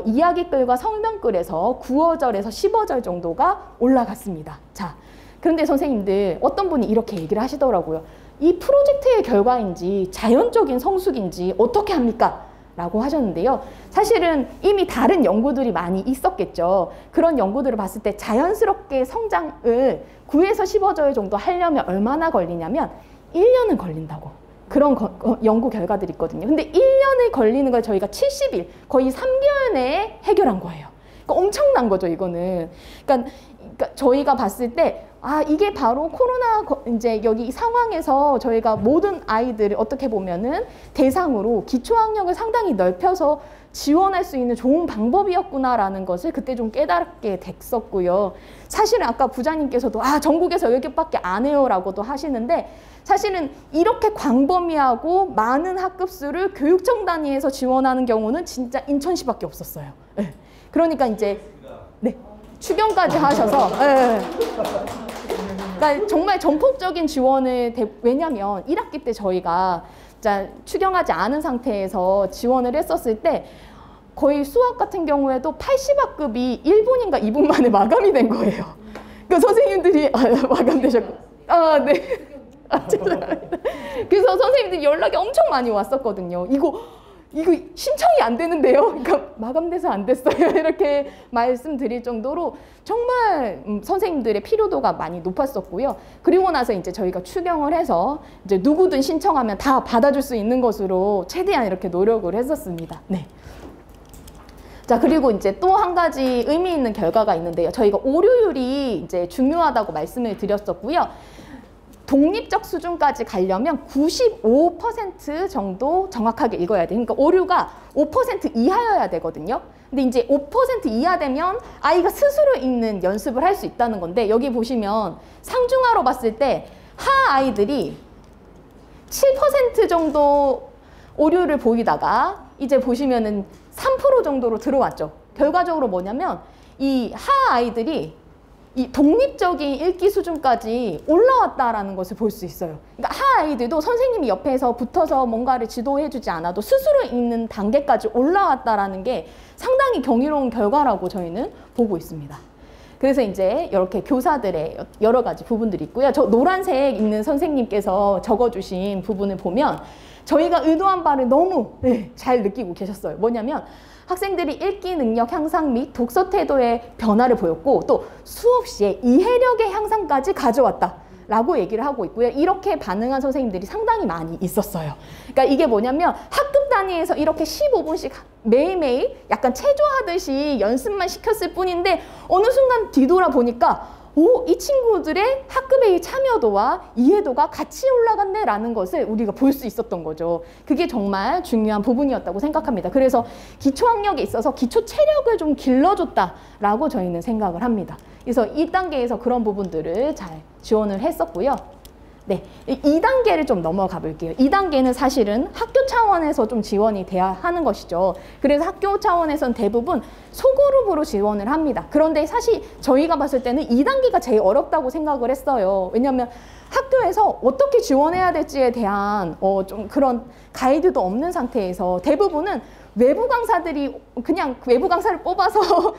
이야기글과 설명글에서 9어절에서 10어절 정도가 올라갔습니다. 자, 그런데 선생님들 어떤 분이 이렇게 얘기를 하시더라고요. 이 프로젝트의 결과인지 자연적인 성숙인지 어떻게 합니까? 라고 하셨는데요. 사실은 이미 다른 연구들이 많이 있었겠죠. 그런 연구들을 봤을 때 자연스럽게 성장을 9에서 10어절 정도 하려면 얼마나 걸리냐면 1년은 걸린다고 그런 연구 결과들이 있거든요. 근데 1년을 걸리는 걸 저희가 70일, 거의 3개월 내에 해결한 거예요. 그러니까 엄청난 거죠, 이거는. 그러니까 저희가 봤을 때, 아, 이게 바로 코로나 이제 여기 상황에서 저희가 모든 아이들을 어떻게 보면은 대상으로 기초학력을 상당히 넓혀서 지원할 수 있는 좋은 방법이었구나라는 것을 그때 좀 깨닫게 됐었고요. 사실은 아까 부장님께서도 아, 전국에서 여기밖에 안 해요라고도 하시는데 사실은 이렇게 광범위하고 많은 학급수를 교육청 단위에서 지원하는 경우는 진짜 인천시밖에 없었어요. 네. 그러니까 이제 네, 추경까지 하셔서 네. 그러니까 정말 전폭적인 지원을 왜냐하면 1학기 때 저희가 추경하지 않은 상태에서 지원을 했었을 때 거의 수학 같은 경우에도 80학급이 1분인가 2분 만에 마감이 된 거예요. 그러니까 선생님들이 마감되셨고 네. 죄송합니다. 그래서 선생님들이 연락이 엄청 많이 왔었거든요. 이거 신청이 안 되는데요. 그러니까 마감돼서 안 됐어요. 이렇게 말씀드릴 정도로 정말 선생님들의 필요도가 많이 높았었고요. 그리고 나서 이제 저희가 추경을 해서 이제 누구든 신청하면 다 받아줄 수 있는 것으로 최대한 이렇게 노력을 했었습니다. 네. 자, 그리고 이제 또 한 가지 의미 있는 결과가 있는데요. 저희가 오류율이 이제 중요하다고 말씀을 드렸었고요. 독립적 수준까지 가려면 95% 정도 정확하게 읽어야 돼요. 그러니까 오류가 5% 이하여야 되거든요. 근데 이제 5% 이하 되면 아이가 스스로 읽는 연습을 할 수 있다는 건데 여기 보시면 상중하로 봤을 때 하 아이들이 7% 정도 오류를 보이다가 이제 보시면은 3% 정도로 들어왔죠. 결과적으로 뭐냐면 이 하 아이들이 이 독립적인 읽기 수준까지 올라왔다라는 것을 볼 수 있어요. 그러니까 하 아이들도 선생님이 옆에서 붙어서 뭔가를 지도해주지 않아도 스스로 읽는 단계까지 올라왔다라는 게 상당히 경이로운 결과라고 저희는 보고 있습니다. 그래서 이제 이렇게 교사들의 여러 가지 부분들이 있고요. 저 노란색 있는 선생님께서 적어주신 부분을 보면 저희가 의도한 바를 너무 잘 느끼고 계셨어요. 뭐냐면 학생들이 읽기 능력 향상 및 독서 태도의 변화를 보였고 또 수업 시에 이해력의 향상까지 가져왔다라고 얘기를 하고 있고요. 이렇게 반응한 선생님들이 상당히 많이 있었어요. 그러니까 이게 뭐냐면 학급 단위에서 이렇게 15분씩 매일매일 약간 체조하듯이 연습만 시켰을 뿐인데 어느 순간 뒤돌아 보니까 이 친구들의 학급의 참여도와 이해도가 같이 올라갔네라는 것을 우리가 볼 수 있었던 거죠. 그게 정말 중요한 부분이었다고 생각합니다. 그래서 기초학력에 있어서 기초 체력을 좀 길러줬다라고 저희는 생각을 합니다. 그래서 1단계에서 그런 부분들을 잘 지원을 했었고요. 네, 2단계를 좀 넘어가 볼게요. 2단계는 사실은 학교 차원에서 좀 지원이 돼야 하는 것이죠. 그래서 학교 차원에서는 대부분 소그룹으로 지원을 합니다. 그런데 사실 저희가 봤을 때는 2단계가 제일 어렵다고 생각을 했어요. 왜냐하면 학교에서 어떻게 지원해야 될지에 대한 좀 그런 가이드도 없는 상태에서 대부분은 외부 강사들이 그냥 외부 강사를 뽑아서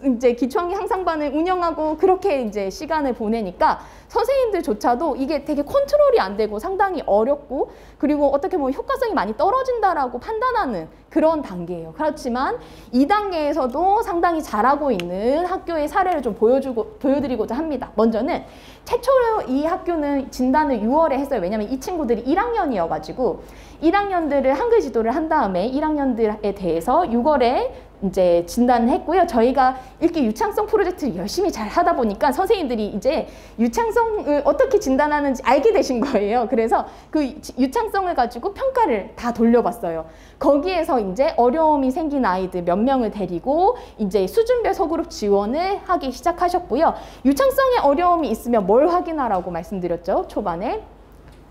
이제 기초학력 향상반을 운영하고 그렇게 이제 시간을 보내니까 선생님들조차도 이게 되게 컨트롤이 안 되고 상당히 어렵고 그리고 어떻게 보면 효과성이 많이 떨어진다라고 판단하는 그런 단계예요. 그렇지만 2단계에서도 상당히 잘하고 있는 학교의 사례를 좀 보여드리고자 합니다. 먼저는 최초로 이 학교는 진단을 6월에 했어요. 왜냐하면 이 친구들이 1학년이어가지고 1학년들을 한글 지도를 한 다음에 1학년들에 대해서 6월에 이제 진단을 했고요. 저희가 읽기 유창성 프로젝트를 열심히 잘 하다 보니까 선생님들이 이제 유창성을 어떻게 진단하는지 알게 되신 거예요. 그래서 그 유창성을 가지고 평가를 다 돌려봤어요. 거기에서 이제 어려움이 생긴 아이들 몇 명을 데리고 이제 수준별 소그룹 지원을 하기 시작하셨고요. 유창성에 어려움이 있으면 뭘 확인하라고 말씀드렸죠? 초반에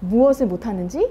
무엇을 못하는지,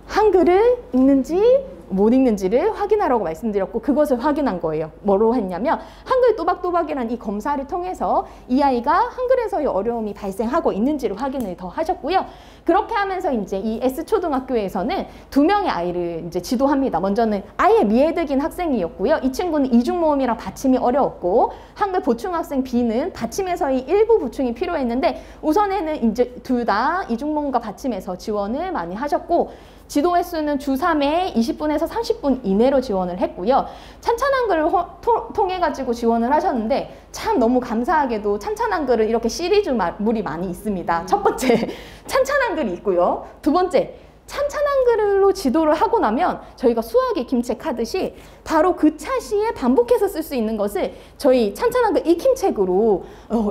한글을 읽는지 못 읽는지를 확인하라고 말씀드렸고 그것을 확인한 거예요. 뭐로 했냐면 한글 또박또박이라는 이 검사를 통해서 이 아이가 한글에서의 어려움이 발생하고 있는지를 확인을 더 하셨고요. 그렇게 하면서 이제 이 S초등학교에서는 2명의 아이를 이제 지도합니다. 먼저는 아예 미해득인 학생이었고요. 이 친구는 이중모음이랑 받침이 어려웠고 한글 보충학생 B는 받침에서의 일부 보충이 필요했는데 우선에는 이제 둘 다 이중모음과 받침에서 지원을 많이 하셨고 지도 횟수는 주 3회 20분에서 30분 이내로 지원을 했고요. 찬찬한글을 통해가지고 지원을 하셨는데 참 너무 감사하게도 찬찬한글은 이렇게 시리즈물이 많이 있습니다. 첫 번째, 찬찬한글이 있고요. 두 번째, 찬찬 한글로 지도를 하고 나면 저희가 수학 익힘책 하듯이 바로 그 차시에 반복해서 쓸 수 있는 것을 저희 찬찬 한글 익힘책으로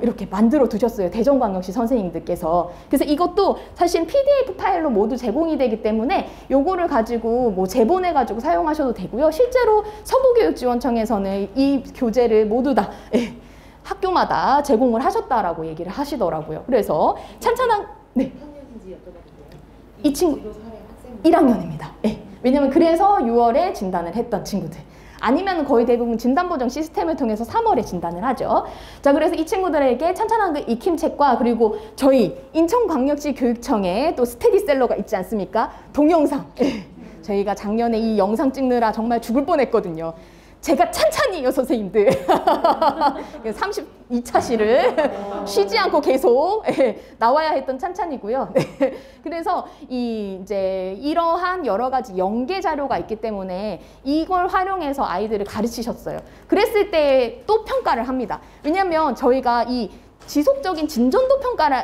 이렇게 만들어 두셨어요. 대전광역시 선생님들께서. 그래서 이것도 사실 PDF 파일로 모두 제공이 되기 때문에 요거를 가지고 뭐 재본해가지고 사용하셔도 되고요. 실제로 서부교육지원청에서는 이 교재를 모두 다 학교마다 제공을 하셨다라고 얘기를 하시더라고요. 그래서 찬찬한 네. 이 친구 1학년입니다. 네. 왜냐면 그래서 6월에 진단을 했던 친구들. 아니면 거의 대부분 진단 보정 시스템을 통해서 3월에 진단을 하죠. 자, 그래서 이 친구들에게 찬찬 한글 익힘책과 그리고 저희 인천광역시 교육청에 또 스테디셀러가 있지 않습니까? 동영상. 저희가 작년에 이 영상 찍느라 정말 죽을 뻔했거든요. 제가 찬찬히요, 선생님들. 32차시를 쉬지 않고 계속 나와야 했던 찬찬이고요. 그래서 이제 이러한 여러 가지 연계 자료가 있기 때문에 이걸 활용해서 아이들을 가르치셨어요. 그랬을 때 또 평가를 합니다. 왜냐하면 저희가 이 지속적인 진전도 평가를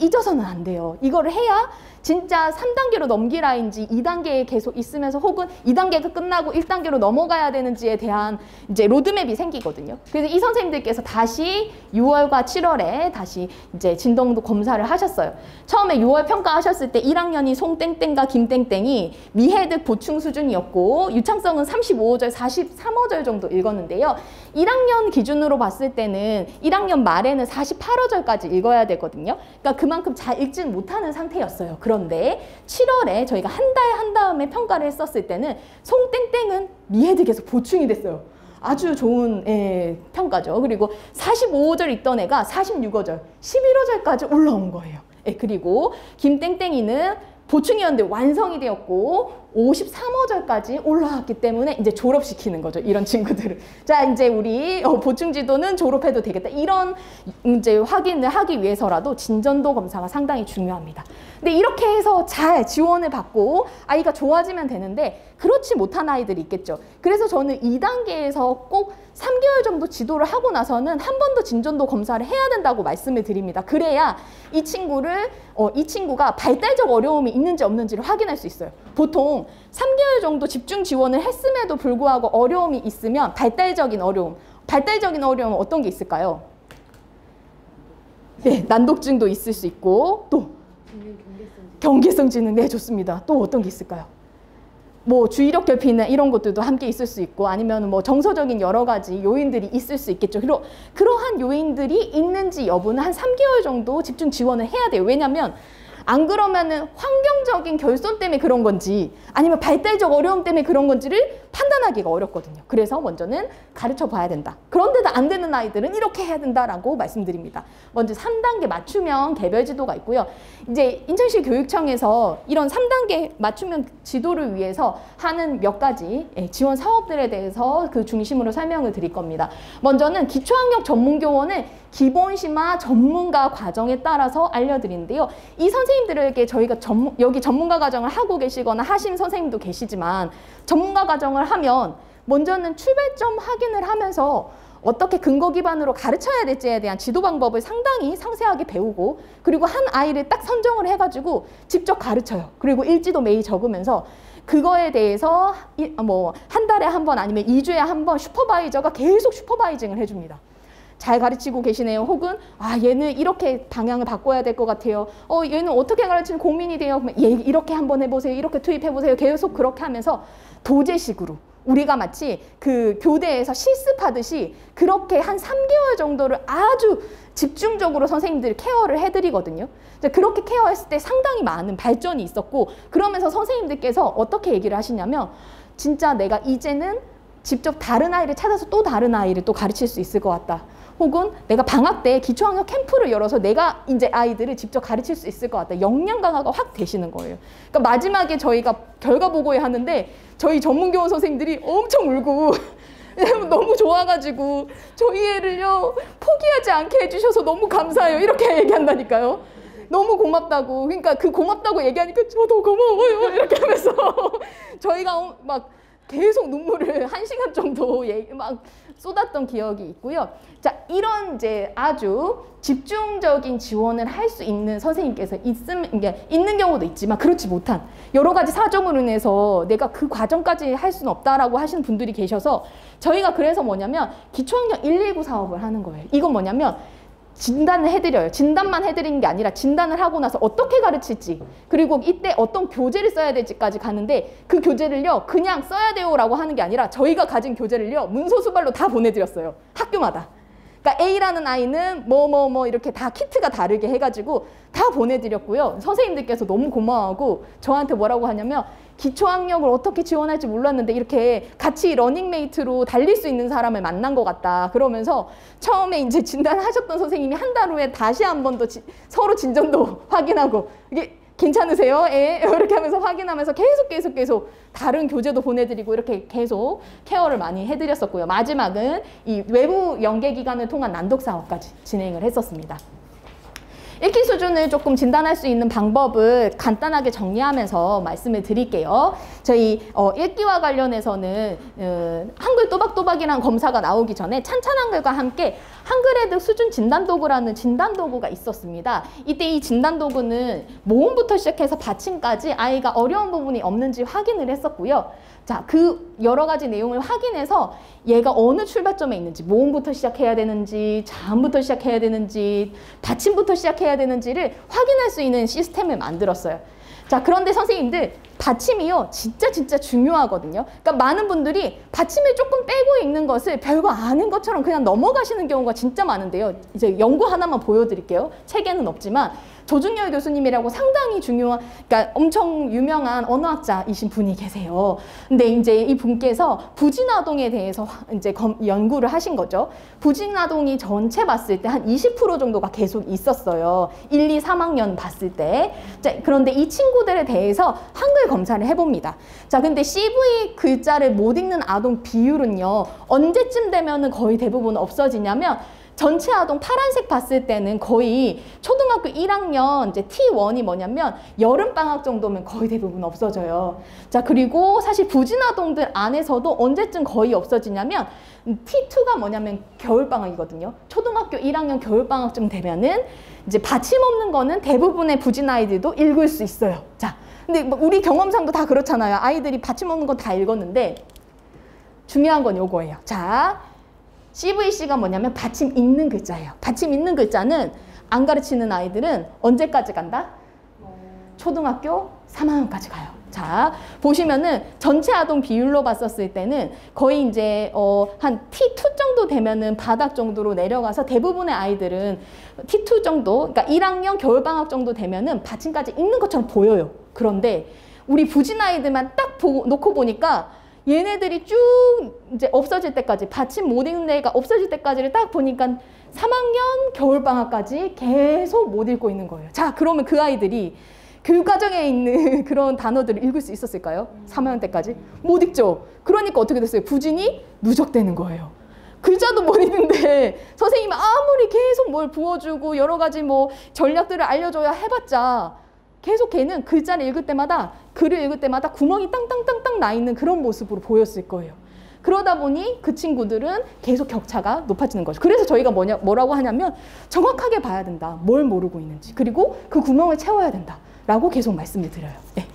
잊어서는 안 돼요. 이거를 해야 진짜 3단계로 넘기라인지 2단계에 계속 있으면서 혹은 2단계가 끝나고 1단계로 넘어가야 되는지에 대한 이제 로드맵이 생기거든요. 그래서 이 선생님들께서 다시 6월과 7월에 다시 이제 진동도 검사를 하셨어요. 처음에 6월 평가하셨을 때 1학년이 송땡땡과 김땡땡이 미해득 보충 수준이었고 유창성은 35어절, 43어절 정도 읽었는데요. 1학년 기준으로 봤을 때는 1학년 말에는 48어절까지 읽어야 되거든요. 그러니까 그만큼 잘 읽지는 못하는 상태였어요. 그런데 7월에 저희가 한 달 한 다음에 평가를 했었을 때는 송땡땡은 미해득에서 보충이 됐어요. 아주 좋은 평가죠. 그리고 45어절 읽던 애가 46어절, 11어절까지 올라온 거예요. 그리고 김땡땡이는 보충이었는데 완성이 되었고 53어절까지 올라왔기 때문에 이제 졸업시키는 거죠. 이런 친구들을. 자, 이제 우리 보충지도는 졸업해도 되겠다. 이런 이제 확인을 하기 위해서라도 진전도 검사가 상당히 중요합니다. 근데 이렇게 해서 잘 지원을 받고 아이가 좋아지면 되는데 그렇지 못한 아이들이 있겠죠. 그래서 저는 2단계에서 꼭 3개월 정도 지도를 하고 나서는 한 번 더 진전도 검사를 해야 된다고 말씀을 드립니다. 그래야 이 친구가 발달적 어려움이 있는지 없는지를 확인할 수 있어요. 보통 3개월 정도 집중 지원을 했음에도 불구하고 어려움이 있으면 발달적인 어려움은 어떤 게 있을까요? 네, 난독증도 있을 수 있고 또 경계성 지능, 네, 좋습니다. 또 어떤 게 있을까요? 뭐 주의력 결핍이나 이런 것들도 함께 있을 수 있고 아니면 뭐 정서적인 여러 가지 요인들이 있을 수 있겠죠. 그러한 요인들이 있는지 여부는 한 3개월 정도 집중 지원을 해야 돼요. 왜냐하면 안 그러면은 환경적인 결손 때문에 그런 건지 아니면 발달적 어려움 때문에 그런 건지를 판단하기가 어렵거든요. 그래서 먼저는 가르쳐 봐야 된다. 그런데도 안 되는 아이들은 이렇게 해야 된다라고 말씀드립니다. 먼저 3단계 맞춤형 개별 지도가 있고요. 이제 인천시 교육청에서 이런 3단계 맞춤형 지도를 위해서 하는 몇 가지 지원 사업들에 대해서 그 중심으로 설명을 드릴 겁니다. 먼저는 기초학력 전문교원을 기본심화 전문가 과정에 따라서 알려드리는데요. 이 선생님들에게 저희가 여기 전문가 과정을 하고 계시거나 하신 선생님도 계시지만 전문가 과정을 하면 먼저는 출발점 확인을 하면서 어떻게 근거 기반으로 가르쳐야 될지에 대한 지도 방법을 상당히 상세하게 배우고 그리고 한 아이를 딱 선정을 해가지고 직접 가르쳐요. 그리고 일지도 매일 적으면서 그거에 대해서 뭐 한 달에 한 번 아니면 2주에 한 번 슈퍼바이저가 계속 슈퍼바이징을 해줍니다. 잘 가르치고 계시네요. 혹은 얘는 이렇게 방향을 바꿔야 될 것 같아요. 얘는 어떻게 가르치는 고민이 돼요. 그러면 얘 이렇게 한번 해보세요. 이렇게 투입해보세요. 계속 그렇게 하면서 도제식으로 우리가 마치 그 교대에서 실습하듯이 그렇게 한 3개월 정도를 아주 집중적으로 선생님들이 케어를 해드리거든요. 그렇게 케어했을 때 상당히 많은 발전이 있었고 그러면서 선생님들께서 어떻게 얘기를 하시냐면 진짜 내가 이제는 직접 다른 아이를 찾아서 또 다른 아이를 또 가르칠 수 있을 것 같다. 혹은 내가 방학 때 기초학력 캠프를 열어서 내가 이제 아이들을 직접 가르칠 수 있을 것 같다. 역량 강화가 확 되시는 거예요. 그러니까 마지막에 저희가 결과 보고회 하는데 저희 전문교원 선생님들이 엄청 울고 너무 좋아가지고 저희 애를요 포기하지 않게 해주셔서 너무 감사해요. 이렇게 얘기한다니까요. 너무 고맙다고. 그러니까 그 고맙다고 얘기하니까 저도 고마워요. 이렇게 하면서 저희가 막 계속 눈물을 1시간 정도 막 쏟았던 기억이 있고요. 자, 이런 이제 아주 집중적인 지원을 할 수 있는 선생님께서 있는 경우도 있지만 그렇지 못한 여러 가지 사정으로 인해서 내가 그 과정까지 할 수는 없다라고 하시는 분들이 계셔서 저희가 그래서 뭐냐면 기초학력 119 사업을 하는 거예요. 이건 뭐냐면 진단을 해드려요. 진단만 해드리는 게 아니라 진단을 하고 나서 어떻게 가르칠지 그리고 이때 어떤 교재를 써야 될지까지 가는데 그 교재를요 그냥 써야 돼요 라고 하는 게 아니라 저희가 가진 교재를요 문서수발로 다 보내드렸어요. 학교마다. 그러니까 A라는 아이는 뭐 이렇게 다 키트가 다르게 해가지고 다 보내드렸고요. 선생님들께서 너무 고마워하고 저한테 뭐라고 하냐면 기초학력을 어떻게 지원할지 몰랐는데 이렇게 같이 러닝메이트로 달릴 수 있는 사람을 만난 것 같다. 그러면서 처음에 이제 진단하셨던 선생님이 한 달 후에 다시 한 번 더 서로 진전도 확인하고 이게 괜찮으세요? 예. 이렇게 하면서 확인하면서 계속 다른 교재도 보내드리고 이렇게 계속 케어를 많이 해드렸었고요. 마지막은 이 외부 연계기관을 통한 난독 사업까지 진행을 했었습니다. 읽기 수준을 조금 진단할 수 있는 방법을 간단하게 정리하면서 말씀을 드릴게요. 저희 읽기와 관련해서는 한글 또박또박이라는 검사가 나오기 전에 찬찬한글과 함께 한글에득 수준 진단도구라는 진단도구가 있었습니다. 이때 이 진단도구는 모음부터 시작해서 받침까지 아이가 어려운 부분이 없는지 확인을 했었고요. 자, 그 여러 가지 내용을 확인해서 얘가 어느 출발점에 있는지, 모음부터 시작해야 되는지, 자음부터 시작해야 되는지, 받침부터 시작해야 되는지를 확인할 수 있는 시스템을 만들었어요. 자, 그런데 선생님들 받침이요 진짜 중요하거든요. 그러니까 많은 분들이 받침을 조금 빼고 읽는 것을 별거 아닌 것처럼 그냥 넘어가시는 경우가 진짜 많은데요. 이제 연구 하나만 보여드릴게요. 책에는 없지만 조중열 교수님이라고 상당히 중요한, 그러니까 엄청 유명한 언어학자이신 분이 계세요. 근데 이제 이 분께서 부진아동에 대해서 이제 연구를 하신 거죠. 부진아동이 전체 봤을 때 한 20% 정도가 계속 있었어요. 1, 2, 3학년 봤을 때. 자, 그런데 이 친구들에 대해서 한글 검사를 해봅니다. 자, 근데 CV 글자를 못 읽는 아동 비율은요, 언제쯤 되면은 거의 대부분 없어지냐면 전체 아동 파란색 봤을 때는 거의 초등학교 1학년 이제 T1이 뭐냐면 여름방학 정도면 거의 대부분 없어져요. 자, 그리고 사실 부진아동들 안에서도 언제쯤 거의 없어지냐면 T2가 뭐냐면 겨울방학이거든요. 초등학교 1학년 겨울방학쯤 되면은 이제 받침 없는 거는 대부분의 부진 아이들도 읽을 수 있어요. 자, 근데 우리 경험상도 다 그렇잖아요. 아이들이 받침 없는 건 다 읽었는데 중요한 건 요거예요. 자, CVC가 뭐냐면 받침 있는 글자예요. 받침 있는 글자는 안 가르치는 아이들은 언제까지 간다? 초등학교 3학년까지 가요. 자, 보시면은 전체 아동 비율로 봤었을 때는 거의 이제 한 T2 정도 되면은 바닥 정도로 내려가서 대부분의 아이들은 T2 정도, 그러니까 1학년 겨울방학 정도 되면은 받침까지 읽는 것처럼 보여요. 그런데 우리 부진 아이들만 딱 놓고 보니까 얘네들이 쭉 이제 없어질 때까지, 받침 못 읽는 애가 없어질 때까지를 딱 보니까 3학년 겨울방학까지 계속 못 읽고 있는 거예요. 자, 그러면 그 아이들이 교육과정에 있는 그런 단어들을 읽을 수 있었을까요? 3학년 때까지? 못 읽죠. 그러니까 어떻게 됐어요? 부진이 누적되는 거예요. 글자도 못 읽는데 선생님이 아무리 계속 뭘 부어주고 여러 가지 뭐 전략들을 알려줘야 해봤자 계속 걔는 글자를 읽을 때마다, 글을 읽을 때마다 구멍이 땅땅땅땅 나 있는 그런 모습으로 보였을 거예요. 그러다 보니 그 친구들은 계속 격차가 높아지는 거죠. 그래서 저희가 뭐라고 하냐면 정확하게 봐야 된다. 뭘 모르고 있는지. 그리고 그 구멍을 채워야 된다. 라고 계속 말씀을 드려요. 네.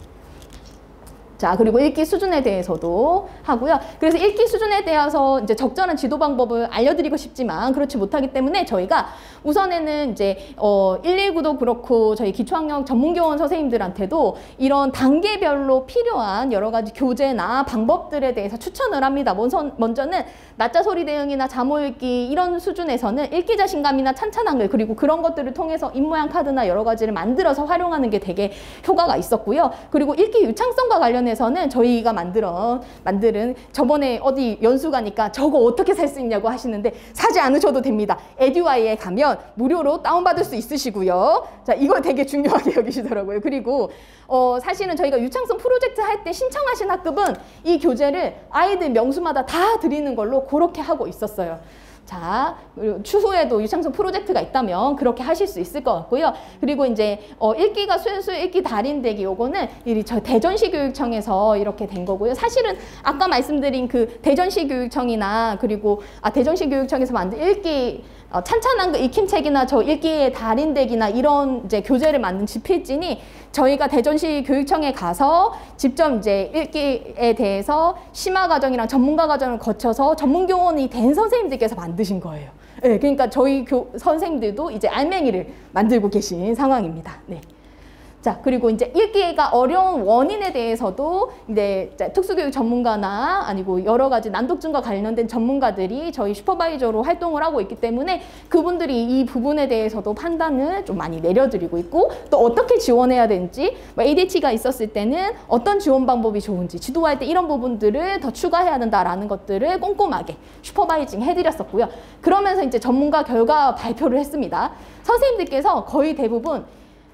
자, 그리고 읽기 수준에 대해서도 하고요. 그래서 읽기 수준에 대해서 이제 적절한 지도 방법을 알려드리고 싶지만 그렇지 못하기 때문에 저희가 우선에는 이제 119도 그렇고 저희 기초학력 전문교원 선생님들한테도 이런 단계별로 필요한 여러 가지 교재나 방법들에 대해서 추천을 합니다. 먼저는 낮자 소리 대응이나 자모 읽기 이런 수준에서는 읽기 자신감이나 찬찬한글 그리고 그런 것들을 통해서 입모양 카드나 여러 가지를 만들어서 활용하는 게 되게 효과가 있었고요. 그리고 읽기 유창성과 관련해서는 저희가 만드는 저번에 어디 연수 가니까 저거 어떻게 살 수 있냐고 하시는데 사지 않으셔도 됩니다. 에듀아이에 가면 무료로 다운받을 수 있으시고요. 자, 이걸 되게 중요하게 여기시더라고요. 그리고 사실은 저희가 유창성 프로젝트 할 때 신청하신 학급은 이 교재를 아이들 명수마다 다 드리는 걸로 그렇게 하고 있었어요. 자, 그리고 추후에도 유창성 프로젝트가 있다면 그렇게 하실 수 있을 것 같고요. 그리고 이제 읽기가 순수 읽기 달인되기 요거는 저 대전시 교육청에서 이렇게 된 거고요. 사실은 아까 말씀드린 그 대전시 교육청이나 그리고 대전시 교육청에서 만든 읽기 찬찬한 그 익힘책이나 저 읽기의 달인되기나 이런 이제 교재를 만든 집필진이 저희가 대전시 교육청에 가서 직접 이제 읽기에 대해서 심화 과정이랑 전문가 과정을 거쳐서 전문 교원이 된 선생님들께서 만드신 거예요. 네, 그러니까 저희 선생님들도 이제 알맹이를 만들고 계신 상황입니다. 네. 자, 그리고 이제 읽기가 어려운 원인에 대해서도 이제 특수교육 전문가나 아니고 여러 가지 난독증과 관련된 전문가들이 저희 슈퍼바이저로 활동을 하고 있기 때문에 그분들이 이 부분에 대해서도 판단을 좀 많이 내려드리고 있고 또 어떻게 지원해야 되는지 ADHD가 있었을 때는 어떤 지원 방법이 좋은지 지도할 때 이런 부분들을 더 추가해야 된다라는 것들을 꼼꼼하게 슈퍼바이징 해드렸었고요. 그러면서 이제 전문가 결과 발표를 했습니다. 선생님들께서 거의 대부분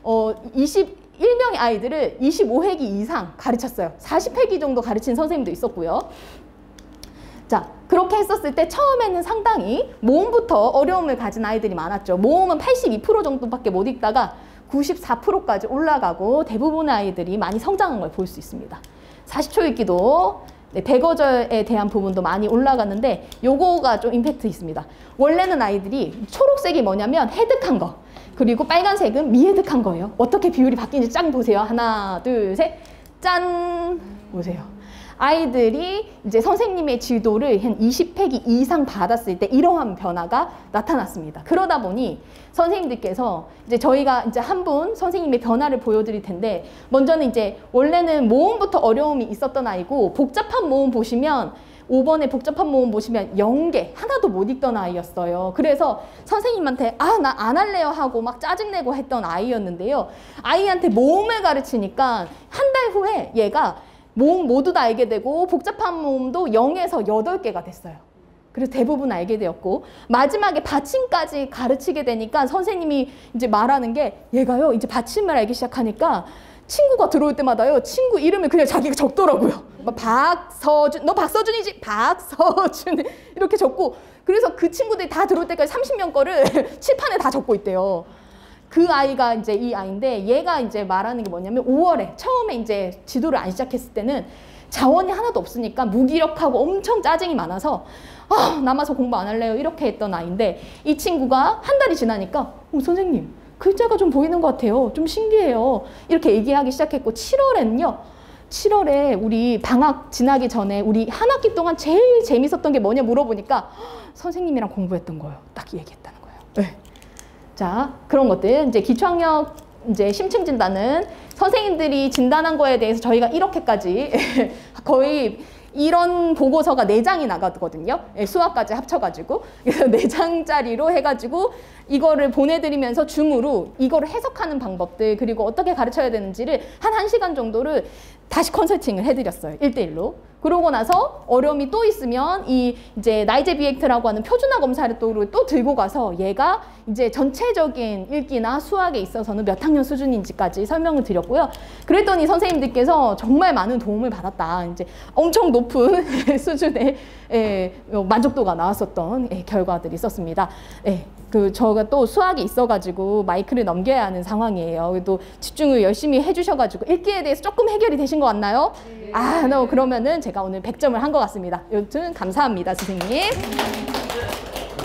21명의 아이들을 25회기 이상 가르쳤어요. 40회기 정도 가르친 선생님도 있었고요. 자, 그렇게 했었을 때 처음에는 상당히 모음부터 어려움을 가진 아이들이 많았죠. 모음은 82% 정도밖에 못 읽다가 94%까지 올라가고 대부분의 아이들이 많이 성장한 걸 볼 수 있습니다. 40초 읽기도 100어절에 대한 부분도 많이 올라갔는데 요거가 좀 임팩트 있습니다. 원래는 아이들이 초록색이 뭐냐면 헤득한 거 그리고 빨간색은 미헤득한 거예요. 어떻게 비율이 바뀌는지 짱 보세요. 하나, 둘, 셋. 짠! 보세요. 아이들이 이제 선생님의 지도를 한 20회기 이상 받았을 때 이러한 변화가 나타났습니다. 그러다 보니 선생님들께서 이제 저희가 이제 한 분 선생님의 변화를 보여드릴 텐데 먼저는 이제 원래는 모음부터 어려움이 있었던 아이고 복잡한 모음 보시면 5번에 복잡한 모음 보시면 0개 하나도 못 읽던 아이였어요. 그래서 선생님한테 나 안 할래요 하고 막 짜증내고 했던 아이였는데요. 아이한테 모음을 가르치니까 한 달 후에 얘가 모음 모두 다 알게 되고 복잡한 모음도 0에서 8개가 됐어요. 그래서 대부분 알게 되었고 마지막에 받침까지 가르치게 되니까 선생님이 이제 말하는 게 얘가요 이제 받침을 알기 시작하니까 친구가 들어올 때마다요 친구 이름을 그냥 자기가 적더라고요. 막 박서준, 너 박서준이지? 박서준 이렇게 적고 그래서 그 친구들이 다 들어올 때까지 30명 거를 칠판에 다 적고 있대요. 그 아이가 이제 이 아이인데 얘가 이제 말하는 게 뭐냐면 5월에 처음에 이제 지도를 안 시작했을 때는 자원이 하나도 없으니까 무기력하고 엄청 짜증이 많아서 남아서 공부 안 할래요 이렇게 했던 아이인데 이 친구가 한 달이 지나니까 선생님 글자가 좀 보이는 것 같아요. 좀 신기해요. 이렇게 얘기하기 시작했고 7월에는요. 7월에 우리 방학 지나기 전에 우리 한 학기 동안 제일 재밌었던 게 뭐냐 물어보니까 선생님이랑 공부했던 거예요. 딱 얘기했다는 거예요. 네. 자, 그런 것들 이제 기초학력 이제 심층 진단은 선생님들이 진단한 거에 대해서 저희가 이렇게까지 거의 이런 보고서가 4장이 나가거든요. 수학까지 합쳐가지고. 그래서 4장짜리로 해가지고 이거를 보내드리면서 줌으로 이거를 해석하는 방법들 그리고 어떻게 가르쳐야 되는지를 한 1시간 정도를 다시 컨설팅을 해드렸어요. 1대1로. 그러고 나서 어려움이 또 있으면 이 이제 나이제 비액트라고 하는 표준화 검사를 또 들고 가서 얘가 이제 전체적인 읽기나 수학에 있어서는 몇 학년 수준인지까지 설명을 드렸고요. 그랬더니 선생님들께서 정말 많은 도움을 받았다. 이제 엄청 높은 수준의 만족도가 나왔었던 결과들이 있었습니다. 저가 또 수학이 있어가지고 마이크를 넘겨야 하는 상황이에요. 그래도 집중을 열심히 해주셔가지고 읽기에 대해서 조금 해결이 되신 것 같나요? 네. 그러면은 제가 오늘 100점을 한 것 같습니다. 여튼 감사합니다, 선생님.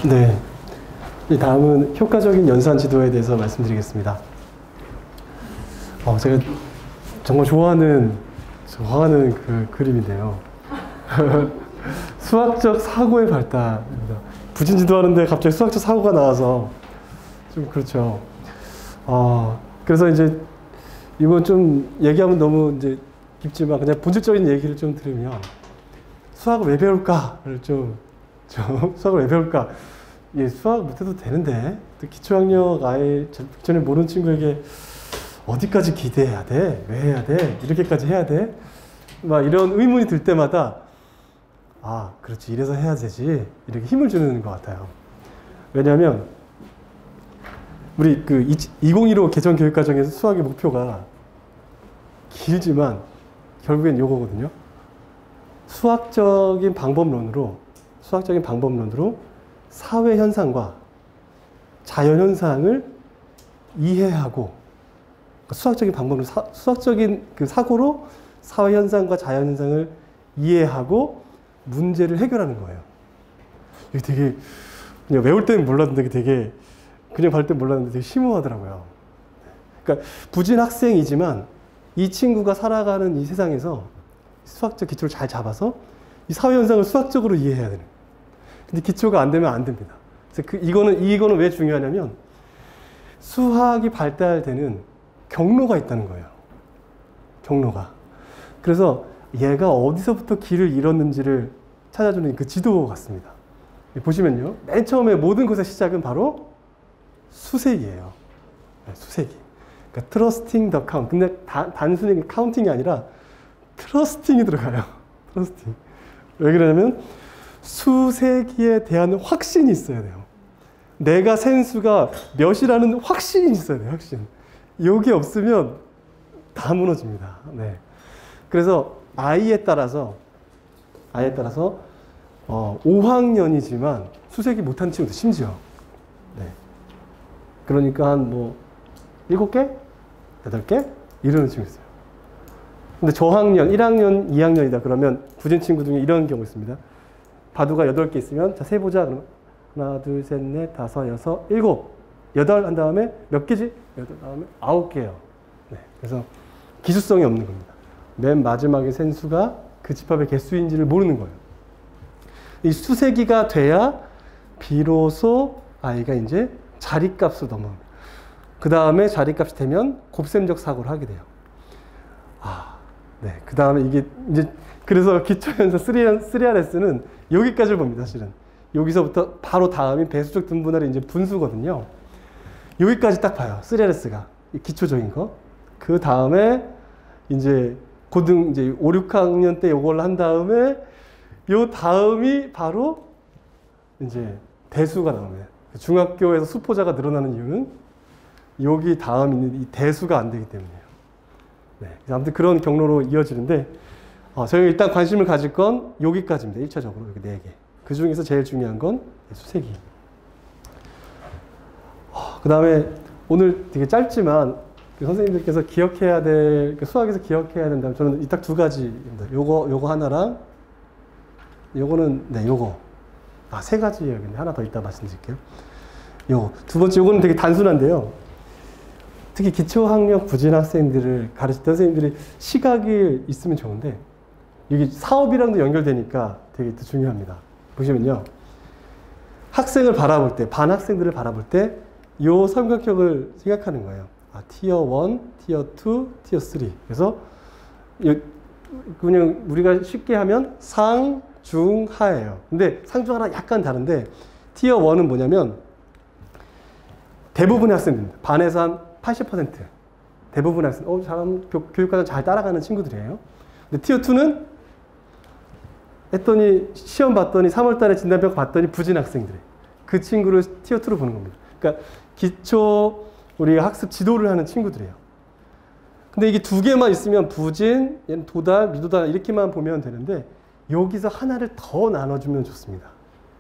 네. 이 다음은 효과적인 연산 지도에 대해서 말씀드리겠습니다. 제가 정말 좋아하는 그 그림인데요. 수학적 사고의 발달입니다. 부진 지도하는데 갑자기 수학적 사고가 나와서 좀 그렇죠. 그래서 이제 이건 좀 얘기하면 너무 이제 깊지만 그냥 본질적인 얘기를 좀 들으면 수학을 왜 배울까를 수학을 왜 배울까? 수학 못해도 되는데 또 기초학력 아예 전에 모르는 친구에게 어디까지 기대해야 돼? 왜 해야 돼? 이렇게까지 해야 돼? 막 이런 의문이 들 때마다 그렇지 이래서 해야 되지 이렇게 힘을 주는 것 같아요. 왜냐하면 우리 그 2015 개정 교육과정에서 수학의 목표가 길지만 결국엔 요거거든요. 수학적인 방법론으로 사회 현상과 자연 현상을 이해하고 수학적인 방법으로 수학적인 그 사고로 사회 현상과 자연 현상을 이해하고 문제를 해결하는 거예요. 이게 되게 그냥 외울 때는 몰랐는데 되게 그냥 볼 때는 몰랐는데 되게 심오하더라고요. 그러니까 부진 학생이지만 이 친구가 살아가는 이 세상에서 수학적 기초를 잘 잡아서 이 사회 현상을 수학적으로 이해해야 되는. 근데 기초가 안 되면 안 됩니다. 그래서 이거는 왜 중요하냐면 수학이 발달되는 경로가 있다는 거예요. 경로가. 그래서 얘가 어디서부터 길을 잃었는지를 찾아주는 그 지도 같습니다. 보시면요. 맨 처음에 모든 것의 시작은 바로 수색이에요. 수색이. 그러니까 trusting the count. 근데 단순히 카운팅이 아니라 트러스팅이 들어가요. 트러스팅. 왜 그러냐면 수세기에 대한 확신이 있어야 돼요. 내가 센 수가 몇이라는 확신이 있어야 돼요. 확신. 여기 없으면 다 무너집니다. 네. 그래서 아이에 따라서 5학년이지만 수색이 못한 친구도 심지어. 네. 그러니까 한 뭐 7개? 8개? 이러는 친구 있어요. 근데 저학년, 1학년, 2학년이다. 그러면 부진 친구 중에 이런 경우 있습니다. 바두가 8개 있으면 자, 세보자. 그러면 하나, 둘, 셋, 넷, 다섯, 여섯, 일곱. 8 한 다음에 몇 개지? 8 다음에 9개예요. 네. 그래서 기수성이 없는 겁니다. 맨 마지막에 센 수가 그 집합의 개수인지를 모르는 거예요. 이 수세기가 돼야 비로소 아이가 이제 자리값을 넘어옵니다. 그 다음에 자리값이 되면 곱셈적 사고를 하게 돼요. 네. 그 다음에 이게 이제 그래서 기초연산 3RS는 여기까지를 봅니다, 사실은. 여기서부터 바로 다음이 배수적 등분할이 이제 분수거든요. 여기까지 딱 봐요, 3RS가. 기초적인 거. 그 다음에 이제 이제 5, 6학년 때 요걸 한 다음에 요 다음이 바로 이제 대수가 나옵니다. 중학교에서 수포자가 늘어나는 이유는 여기 다음 있는 이 대수가 안 되기 때문이에요. 네. 아무튼 그런 경로로 이어지는데, 저희가 일단 관심을 가질 건 여기까지입니다. 1차적으로. 여기 4개. 그 중에서 제일 중요한 건 수세기. 그 다음에 오늘 되게 짧지만 선생님들께서 기억해야 될, 수학에서 기억해야 된다면 저는 이 딱 2가지입니다. 요거 하나랑 요거는, 네, 요거. 3가지여야겠네. 하나 더 이따 말씀드릴게요. 요거. 두 번째, 요거는 되게 단순한데요. 특히 기초학력 부진 학생들을 가르칠 때 선생님들이 시각이 있으면 좋은데, 이게 사업이랑도 연결되니까 되게 더 중요합니다. 보시면요. 학생을 바라볼 때, 반 학생들을 바라볼 때, 요 삼각형을 생각하는 거예요. 티어 1, 티어 2, 티어 3. 그래서, 그냥 우리가 쉽게 하면 상, 중, 하예요. 근데 상, 중, 하나 약간 다른데, 티어 1은 뭐냐면, 대부분의 학생들입니다. 반에서 한 80%. 대부분의 학생, 교육과정 잘 따라가는 친구들이에요. 근데 티어 2는 했더니, 시험 봤더니, 3월 달에 진단평가 봤더니 부진 학생들. 그 친구를 티어 2로 보는 겁니다. 그러니까 기초, 우리가 학습 지도를 하는 친구들이에요. 근데 이게 2개만 있으면 부진, 도달, 미도달 이렇게만 보면 되는데, 여기서 하나를 더 나눠주면 좋습니다.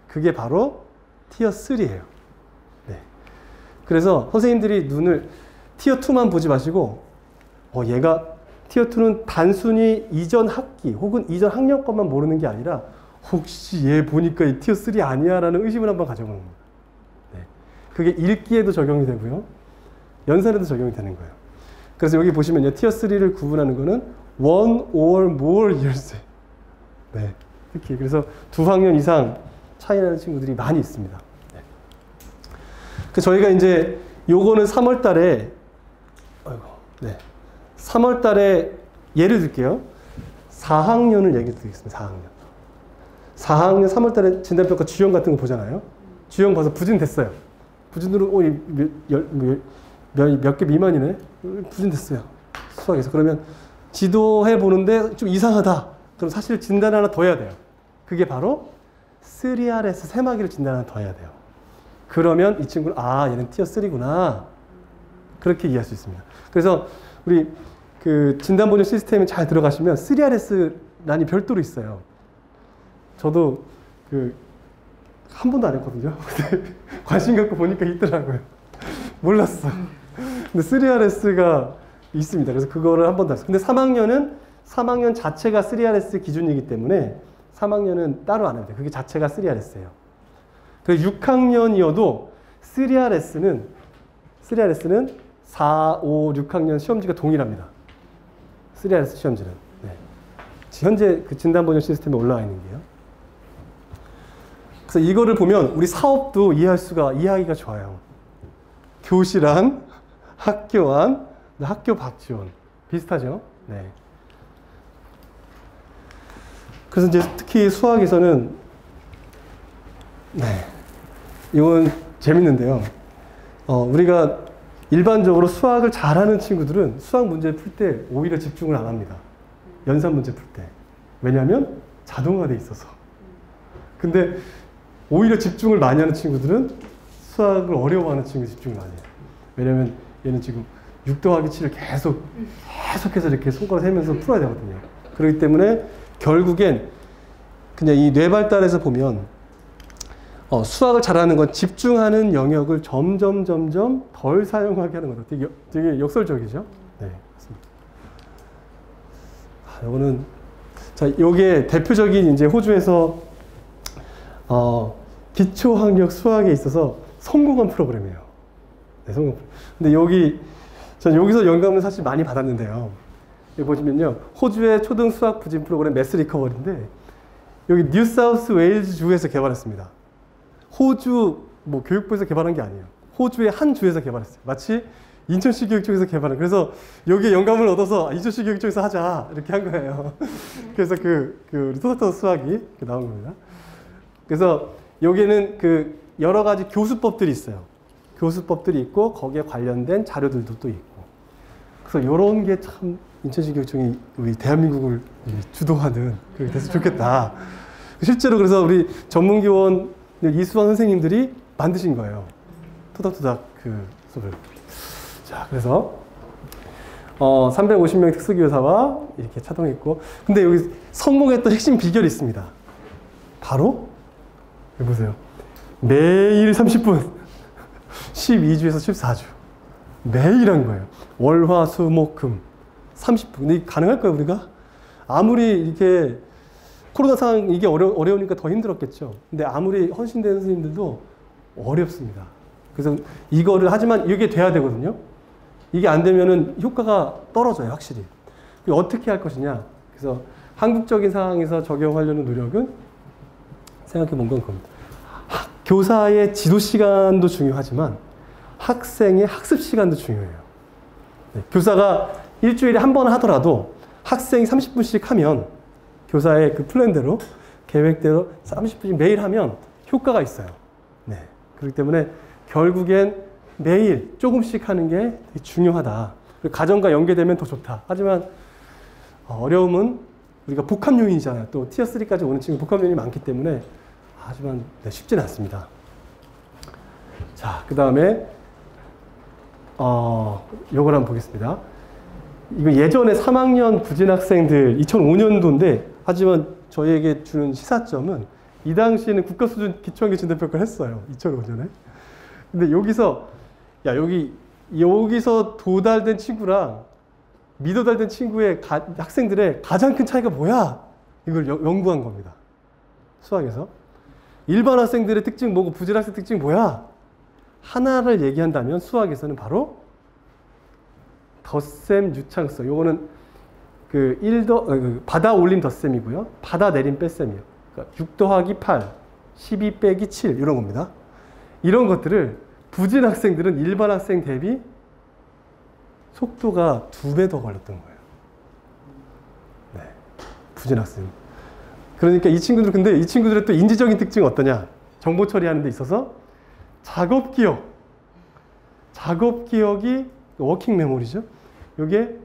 그게 바로 티어 3예요. 네. 그래서 선생님들이 눈을 티어 2만 보지 마시고, 얘가 티어 2는 단순히 이전 학기 혹은 이전 학년 것만 모르는 게 아니라 혹시 얘 보니까 이 티어 3 아니야? 라는 의심을 한번 가져보는 겁니다. 네. 그게 읽기에도 적용이 되고요. 연산에도 적용이 되는 거예요. 그래서 여기 보시면요. 티어 3를 구분하는 거는 one or more years. 네. 특히 그래서 2학년 이상 차이 나는 친구들이 많이 있습니다. 네. 그 저희가 이제 요거는 3월 달에 네. 3월 달에 예를 들게요. 4학년을 얘기 드리겠습니다. 4학년 3월 달에 진단평가 주형 같은 거 보잖아요. 주형 봐서 부진 됐어요. 부진으로 몇 개 미만이네. 부진 됐어요. 수학에서. 그러면 지도해 보는데 좀 이상하다. 그럼 사실 진단 하나 더 해야 돼요. 그게 바로 3RS 세마기를 진단 하나 더 해야 돼요. 그러면 이 친구는 얘는 티어 3구나. 그렇게 이해할 수 있습니다. 그래서 우리 그 진단 번역 시스템에 잘 들어가시면 3RS란이 별도로 있어요. 저도 그 한 번도 안 했거든요. 근데 관심 갖고 보니까 있더라고요. 몰랐어. 근데 3RS가 있습니다. 그래서 그거를 한 번도 안 했어요. 근데 3학년 자체가 3RS 기준이기 때문에 3학년은 따로 안 해도 돼요. 그게 자체가 3RS예요. 그래서 6학년이어도 3RS는 4, 5, 6학년 시험지가 동일합니다. 3RS 시험지는. 네. 현재 그 진단번호 시스템에 올라와 있는 게요. 그래서 이거를 보면 우리 사업도 이해하기가 좋아요. 교실 안, 학교 안, 학교 밖 지원. 비슷하죠? 네. 그래서 이제 특히 수학에서는, 네. 이건 재밌는데요. 우리가 일반적으로 수학을 잘하는 친구들은 수학 문제 풀 때 오히려 집중을 안 합니다. 연산 문제 풀 때. 왜냐하면 자동화돼 있어서. 근데 오히려 집중을 많이 하는 친구들은 수학을 어려워하는 친구 집중을 많이 해요. 왜냐면 얘는 지금 6 더하기 7을 계속해서 이렇게 손가락 세면서 풀어야 되거든요. 그렇기 때문에 결국엔 그냥 이 뇌 발달에서 보면 수학을 잘하는 건 집중하는 영역을 점점 덜 사용하게 하는 거다. 되게 역설적이죠? 네, 그렇습니다. 요거는 자, 요게 대표적인 이제 호주에서 기초학력 수학에 있어서 성공한 프로그램이에요. 네, 성공. 근데 전 여기서 영감을 사실 많이 받았는데요. 여기 보시면요. 호주의 초등 수학 부진 프로그램 매스 리커버리인데 여기 뉴사우스 웨일즈 주에서 개발했습니다. 호주 교육부에서 개발한 게 아니에요. 호주의 한 주에서 개발했어요. 마치 인천시 교육청에서 개발한. 그래서 여기에 영감을 얻어서 인천시 교육청에서 하자 이렇게 한 거예요. 그래서 우리 토닥토닥 수학이 이렇게 나온 겁니다. 그래서 여기에는 여러 가지 교수법들이 있어요. 교수법들이 있고 거기에 관련된 자료들도 또 있고. 그래서 이런 게 참 인천시 교육청이 우리 대한민국을 주도하는 그렇게 됐으면 좋겠다. 실제로 그래서 우리 전문기원 이수환 선생님들이 만드신 거예요. 토닥토닥 수업을. 자, 그래서 350명의 특수교사와 이렇게 차동했고, 근데 여기 성공했던 핵심 비결이 있습니다. 바로 여기 보세요. 매일 30분, 12주에서 14주 매일 한 거예요. 월, 화, 수, 목, 금 30분. 근데 이게 가능할까요, 우리가? 아무리 이렇게 코로나 상황 이게 어려우니까 더 힘들었겠죠. 근데 아무리 헌신된 선생님들도 어렵습니다. 그래서 이거를 하지만 이게 돼야 되거든요. 이게 안 되면은 효과가 떨어져요, 확실히. 어떻게 할 것이냐. 그래서 한국적인 상황에서 적용하려는 노력은 생각해 본 건 겁니다. 교사의 지도 시간도 중요하지만 학생의 학습 시간도 중요해요. 네, 교사가 일주일에 한 번 하더라도 학생이 30분씩 하면 교사의 그 플랜대로 계획대로 30분씩 매일 하면 효과가 있어요. 네. 그렇기 때문에 결국엔 매일 조금씩 하는 게 되게 중요하다. 그리고 가정과 연계되면 더 좋다. 하지만 어려움은 우리가 복합 요인이잖아요. 또 티어 3까지 오는 친구 복합 요인이 많기 때문에 하지만 네, 쉽지는 않습니다. 자, 그 다음에 요걸 한번 보겠습니다. 이거 예전에 3학년 부진 학생들 2005년도인데 하지만 저희에게 주는 시사점은 이 당시에는 국가 수준 기초학력 진도평가를 했어요. 2005년에. 근데 여기서 여기서 도달된 친구랑 미도달된 친구의 학생들의 가장 큰 차이가 뭐야? 이걸 연구한 겁니다. 수학에서. 일반 학생들의 특징 뭐고 부진 학생 특징 뭐야? 하나를 얘기한다면 수학에서는 바로 덧셈 유창성. 요거는 받아 올림 덧셈이고요. 받아 내림 뺄셈이에요. 그러니까 6 더하기 8, 12 빼기 7 이런 겁니다. 이런 것들을 부진 학생들은 일반 학생 대비 속도가 2배 더 걸렸던 거예요. 네. 부진 학생. 그러니까 이 친구들의 또 인지적인 특징은 어떠냐? 정보 처리하는 데 있어서 작업 기억이 워킹 메모리죠. 이게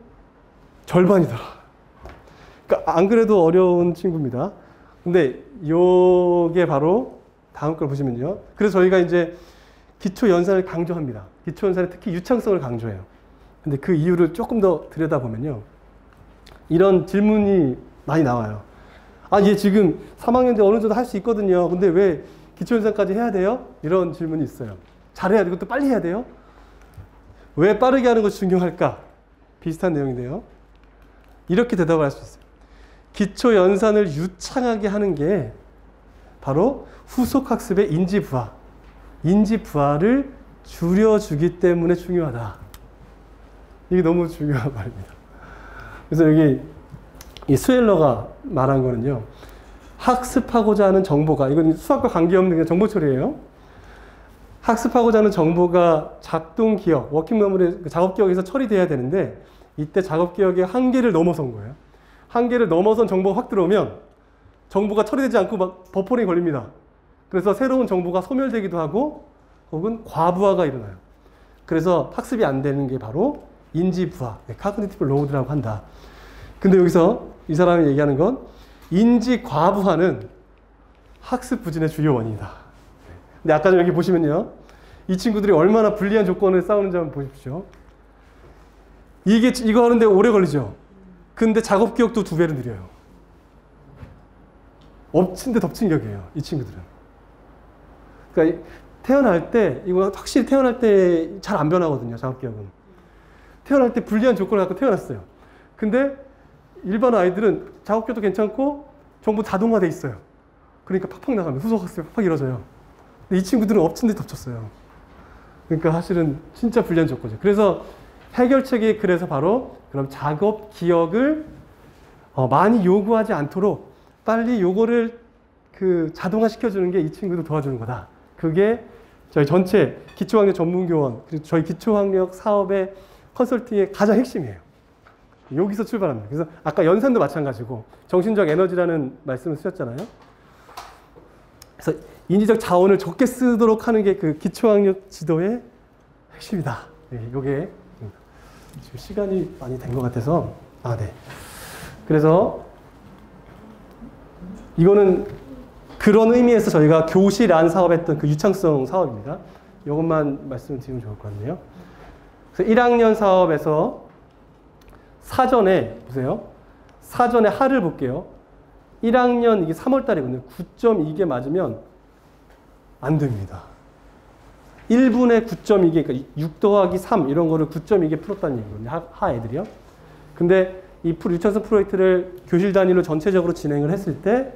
절반이더라. 그러니까 안 그래도 어려운 친구입니다. 근데 요게 바로 다음 걸 보시면요. 그래서 저희가 이제 기초 연산을 강조합니다. 기초 연산에 특히 유창성을 강조해요. 근데 그 이유를 조금 더 들여다보면요. 이런 질문이 많이 나와요. 얘 지금 3학년 때 어느 정도 할 수 있거든요. 근데 왜 기초연산까지 해야 돼요? 이런 질문이 있어요. 잘해야 되고 또 빨리 해야 돼요? 왜 빠르게 하는 것이 중요할까? 비슷한 내용인데요. 이렇게 대답을 할 수 있어요. 기초연산을 유창하게 하는 게 바로 후속학습의 인지부하를 줄여주기 때문에 중요하다. 이게 너무 중요한 말입니다. 그래서 여기 이 스웰러가 말한 거는요. 학습하고자 하는 정보가, 이건 수학과 관계없는 정보 처리예요. 학습하고자 하는 정보가 작동 기억, 워킹 메모리, 작업 기억에서 처리돼야 되는데 이때 작업 기억의 한계를 넘어선 거예요. 한계를 넘어선 정보가 확 들어오면 정보가 처리되지 않고 막 버퍼링이 걸립니다. 그래서 새로운 정보가 소멸되기도 하고 혹은 과부하가 일어나요. 그래서 학습이 안 되는 게 바로 인지부하, cognitive load라고 한다. 근데 여기서 이 사람이 얘기하는 건 인지 과부하는 학습 부진의 주요 원인이다. 근데 아까 여기 보시면요. 이 친구들이 얼마나 불리한 조건을 싸우는지 한번 보십시오. 이거 하는데 오래 걸리죠. 근데 작업 기억도 2배로 느려요. 엎친 데 덮친 격이에요. 이 친구들은. 그러니까 태어날 때, 이거 확실히 태어날 때 잘 안 변하거든요. 작업 기억은. 태어날 때 불리한 조건을 갖고 태어났어요. 근데 일반 아이들은 작업 기억도 괜찮고 전부 자동화돼 있어요. 그러니까 팍팍 나가면 후속학습이 팍팍 이루어져요. 근데 이 친구들은 엎친 데 덮쳤어요. 그러니까 사실은 진짜 불리한 조건이죠. 그래서 해결책이 그래서 바로 그럼 작업 기억을 많이 요구하지 않도록 빨리 요거를 자동화 시켜주는 게 이 친구들 도와주는 거다. 그게 저희 전체 기초학력 전문교원 그리고 저희 기초학력 사업의 컨설팅의 가장 핵심이에요. 여기서 출발합니다. 그래서 아까 연산도 마찬가지고 정신적 에너지라는 말씀을 쓰셨잖아요. 그래서 인지적 자원을 적게 쓰도록 하는 게 그 기초학력 지도의 핵심이다. 네, 요게 지금 시간이 많이 된 것 같아서 네. 그래서 이거는 그런 의미에서 저희가 교실 안 사업했던 그 유창성 사업입니다. 이것만 말씀드리면 좋을 것 같네요. 그래서 1학년 사업에서 사전에 보세요. 사전에 하를 볼게요. 1학년 이게 3월 달이거든요. 9.2개 맞으면 안 됩니다. 1분에 9.2개, 그러니까 6 더하기 3 이런 거를 9.2개 풀었다는 얘기거든요. 하 애들이요. 근데 이 유창성 프로젝트를 교실 단위로 전체적으로 진행을 했을 때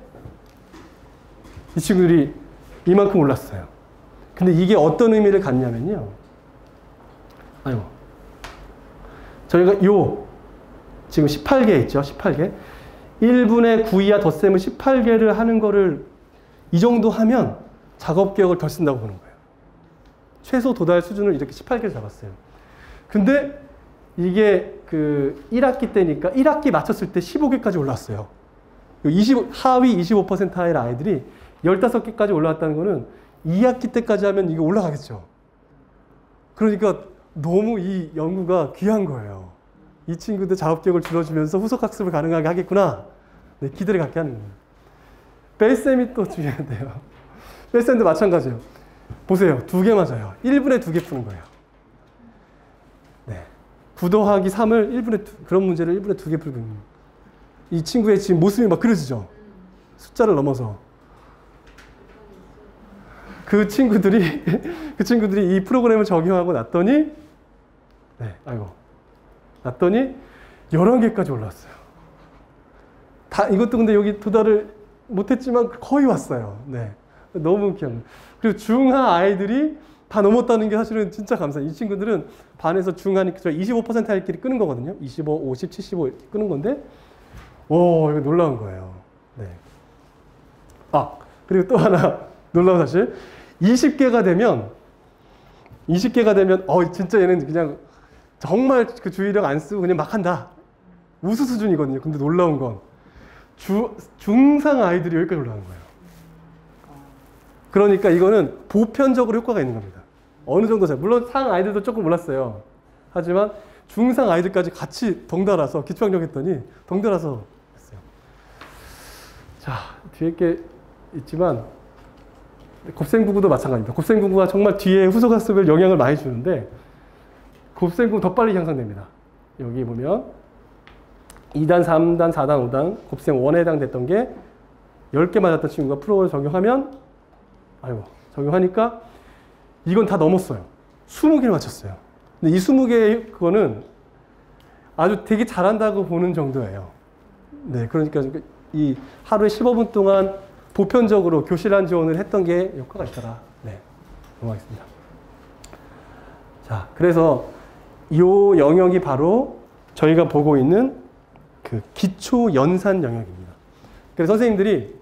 이 친구들이 이만큼 올랐어요. 근데 이게 어떤 의미를 갖냐면요. 저희가 지금 18개 있죠. 18개. 1분의 9 이하 덧셈을 18개를 하는 거를 이 정도 하면 작업 기억을 덜 쓴다고 보는 거예요. 최소 도달 수준을 이렇게 18개를 잡았어요. 근데 이게 1학기 때니까 1학기 마쳤을 때 15개까지 올랐어요. 하위 25%의 아이들이 15개까지 올라왔다는 거는 2학기 때까지 하면 이게 올라가겠죠. 그러니까 너무 이 연구가 귀한 거예요. 이 친구들 작업기억을 줄여주면서 후속학습을 가능하게 하겠구나. 네, 기대를 갖게 하는 거예요. 뺄셈이 또 중요한데요. 뺄셈도 마찬가지예요. 보세요. 2개 맞아요. 1분에 2개 푸는 거예요. 네. 9 더하기 3을 그런 문제를 1분에 2개 풀고 있는 거예요. 이 친구의 지금 모습이 막 그려지죠. 숫자를 넘어서. 그 친구들이 이 프로그램을 적용하고 났더니 11개까지 올라왔어요. 이것도 근데 여기 도달을 못했지만 거의 왔어요. 네. 너무 귀여워요. 그리고 중하 아이들이 다 넘었다는 게 사실은 진짜 감사해요. 이 친구들은 반에서 중하니까 25% 아이들끼리 끄는 거거든요. 25, 50, 75 이렇게 끄는 건데 이거 놀라운 거예요. 네. 그리고 또 하나 놀라운 사실. 20개가 되면 진짜 얘는 그냥 정말 그 주의력 안 쓰고 그냥 막 한다. 우수 수준이거든요. 근데 놀라운 건 중상 아이들이 여기까지 올라가는 거예요. 그러니까 이거는 보편적으로 효과가 있는 겁니다. 어느 정도 물론 상 아이들도 조금 올랐어요. 하지만 중상 아이들까지 같이 덩달아서 기초학력 했더니 덩달아서 했어요. 자, 뒤에 게 있지만 곱셈구구도 마찬가지입니다. 곱셈구구가 정말 뒤에 후속학습을 영향을 많이 주는데 곱셈구구 더 빨리 향상됩니다. 여기 보면 2단, 3단, 4단, 5단 곱셈 1에 해당됐던 게 10개 맞았던 친구가 프로그램을 적용하면 아이고, 적용하니까 이건 다 넘었어요. 20개를 맞췄어요. 근데 이 20개 그거는 아주 되게 잘한다고 보는 정도예요. 네, 그러니까 이 하루에 15분 동안 보편적으로 교실 안 지원을 했던 게 효과가 있더라. 네, 넘어가겠습니다. 자, 그래서 이 영역이 바로 저희가 보고 있는 그 기초 연산 영역입니다. 그래서 선생님들이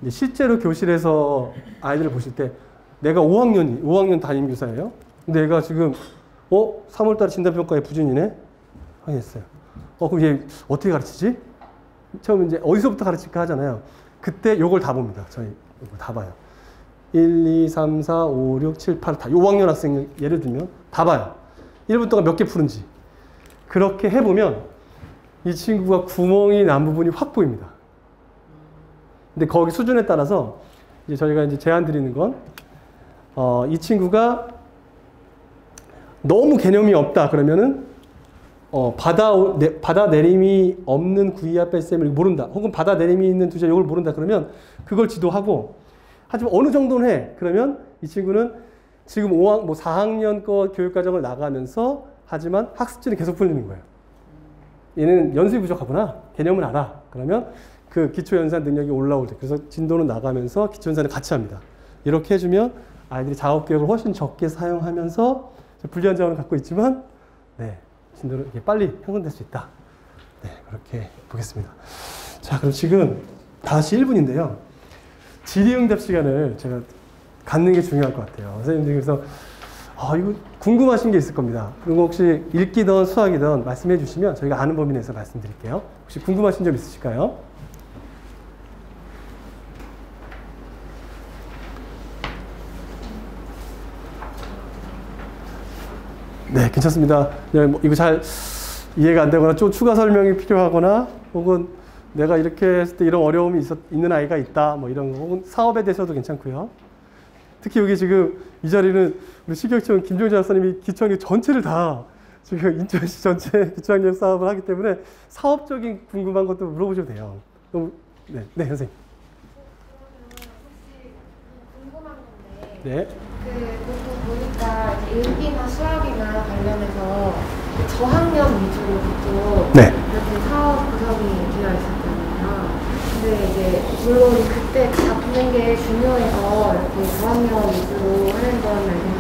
이제 실제로 교실에서 아이들을 보실 때 내가 5학년 담임 교사예요. 근데 얘가 지금 3월달에 진단평가에 부진이네? 확인했어요. 그럼 얘 어떻게 가르치지? 처음 이제 어디서부터 가르칠까 하잖아요. 그때 요걸 다 봅니다. 저희 이거 다 봐요. 1, 2, 3, 4, 5, 6, 7, 8 다 5학년 학생 예를 들면 다 봐요. 1분 동안 몇 개 푸는지. 그렇게 해보면 이 친구가 구멍이 난 부분이 확 보입니다. 근데 거기 수준에 따라서 이제 저희가 이제 제안 드리는 건 이 친구가 너무 개념이 없다 그러면은 받아내림이 없는 구이와 뺄셈을 모른다. 혹은 받아내림이 있는 두자 이걸 모른다. 그러면 그걸 지도하고 하지만 어느 정도는 해. 그러면 이 친구는 지금 4학년 거 교육과정을 나가면서 하지만 학습지는 계속 풀리는 거예요. 얘는 연습이 부족하구나. 개념을 알아. 그러면 그 기초연산 능력이 올라올 때 그래서 진도는 나가면서 기초연산을 같이 합니다. 이렇게 해주면 아이들이 작업기억을 훨씬 적게 사용하면서 불리한 점을 갖고 있지만 네, 진도를 이렇게 빨리 형성될 수 있다. 네, 그렇게 보겠습니다. 자, 그럼 지금 다시 1분인데요. 질의응답 시간을 제가 갖는 게 중요할 것 같아요. 선생님들 그래서 이거 궁금하신 게 있을 겁니다. 그리고 혹시 읽기든 수학이든 말씀해 주시면 저희가 아는 범위 내에서 말씀드릴게요. 혹시 궁금하신 점 있으실까요? 네, 괜찮습니다. 이거 잘 이해가 안 되거나 좀 추가 설명이 필요하거나 혹은 내가 이렇게 했을 때 이런 어려움이 있는 아이가 있다 뭐 이런 거 혹은 사업에 대해서도 괜찮고요. 특히 여기 지금 이 자리는 우리 식약청 김종재 박사님이 기초학년 전체를 다 지금 인천시 전체 기초학년 사업을 하기 때문에 사업적인 궁금한 것도 물어보셔도 돼요. 네, 선생님. 혹시 궁금한 건데 네. 보통 보니까 일기나 수학이나 관련해서 저학년 위주로 보통 네. 이렇게 사업 구성이 되어 있었거든요. 근데 이제 물론 그때 다 보는 게 중요해서 이렇게 저학년 위주로 하는 건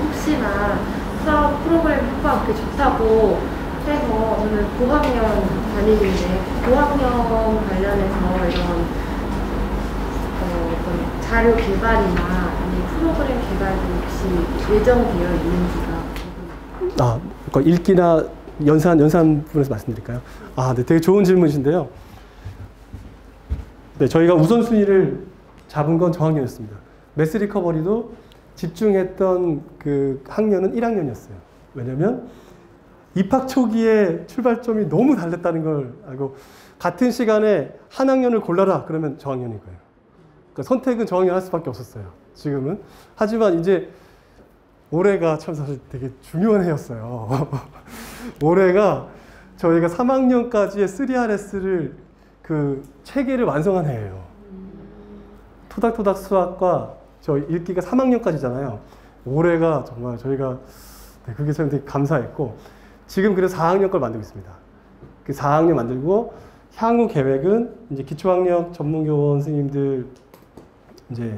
혹시나 수학 프로그램 효과가 그렇게 좋다고 해서 저는 고학년 다니는데 고학년 관련해서 이런 어떤 자료 개발이나 프로그램 개발도 혹시 예정되어 있는지가 궁금해요. 그러니까 읽기나 연산 부분에서 말씀드릴까요? 네, 되게 좋은 질문이신데요. 네, 저희가 우선순위를 잡은 건 저학년이었습니다. 매스 리커버리도 집중했던 그 학년은 1학년이었어요. 왜냐면 입학 초기에 출발점이 너무 달랐다는 걸 알고 같은 시간에 한 학년을 골라라 그러면 저학년인 거예요. 그러니까 선택은 저학년 할 수밖에 없었어요. 지금은. 하지만 이제 올해가 참 사실 되게 중요한 해였어요. 올해가 저희가 3학년까지의 3RS를 그 체계를 완성한 해예요. 토닥토닥 수학과 저희 읽기가 3학년까지잖아요. 올해가 정말 저희가 그게 참 되게 감사했고 지금 그래서 4학년 걸 만들고 있습니다. 그 4학년 만들고 향후 계획은 이제 기초학력 전문교원 선생님들 이제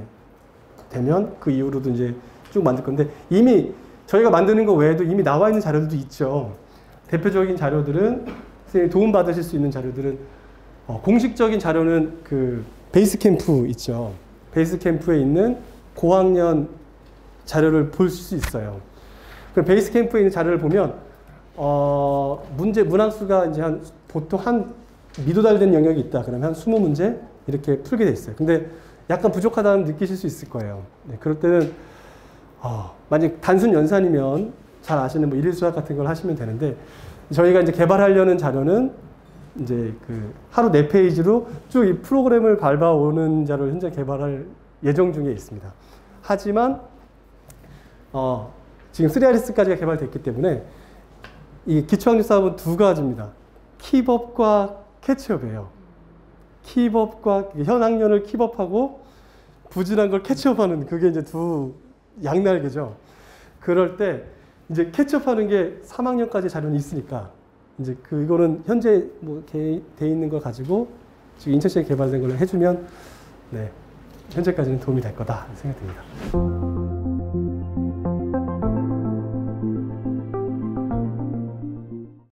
되면 그 이후로도 이제 쭉 만들 건데 이미 저희가 만드는 거 외에도 이미 나와 있는 자료들도 있죠. 대표적인 자료들은 선생님 도움 받으실 수 있는 자료들은 공식적인 자료는 그 베이스 캠프 있죠. 베이스 캠프에 있는 고학년 자료를 볼 수 있어요. 그 베이스 캠프에 있는 자료를 보면 문항수가 이제 보통 한 미도달된 영역이 있다. 그러면 한 20문제 이렇게 풀게 돼 있어요. 근데 약간 부족하다는 느끼실 수 있을 거예요. 네, 그럴 때는 만약 단순 연산이면 잘 아시는 뭐 일일수학 같은 걸 하시면 되는데 저희가 이제 개발하려는 자료는 이제 그 하루 4페이지로 쭉 이 프로그램을 밟아오는 자료를 현재 개발할 예정 중에 있습니다. 하지만 지금 3RS까지가 개발됐기 때문에 이 기초학력 사업은 두 가지입니다. 킵업과 캐치업이에요. 킵업과 현 학년을 킵업하고 부진한 걸 캐치업하는 그게 이제 두 양날개죠. 그럴 때 이제 캐치업하는 게 3학년까지 자료는 있으니까 이제 그거는 현재 뭐 돼 있는 걸 가지고 지금 인천시에 개발된 걸 해주면 네, 현재까지는 도움이 될 거다 생각됩니다.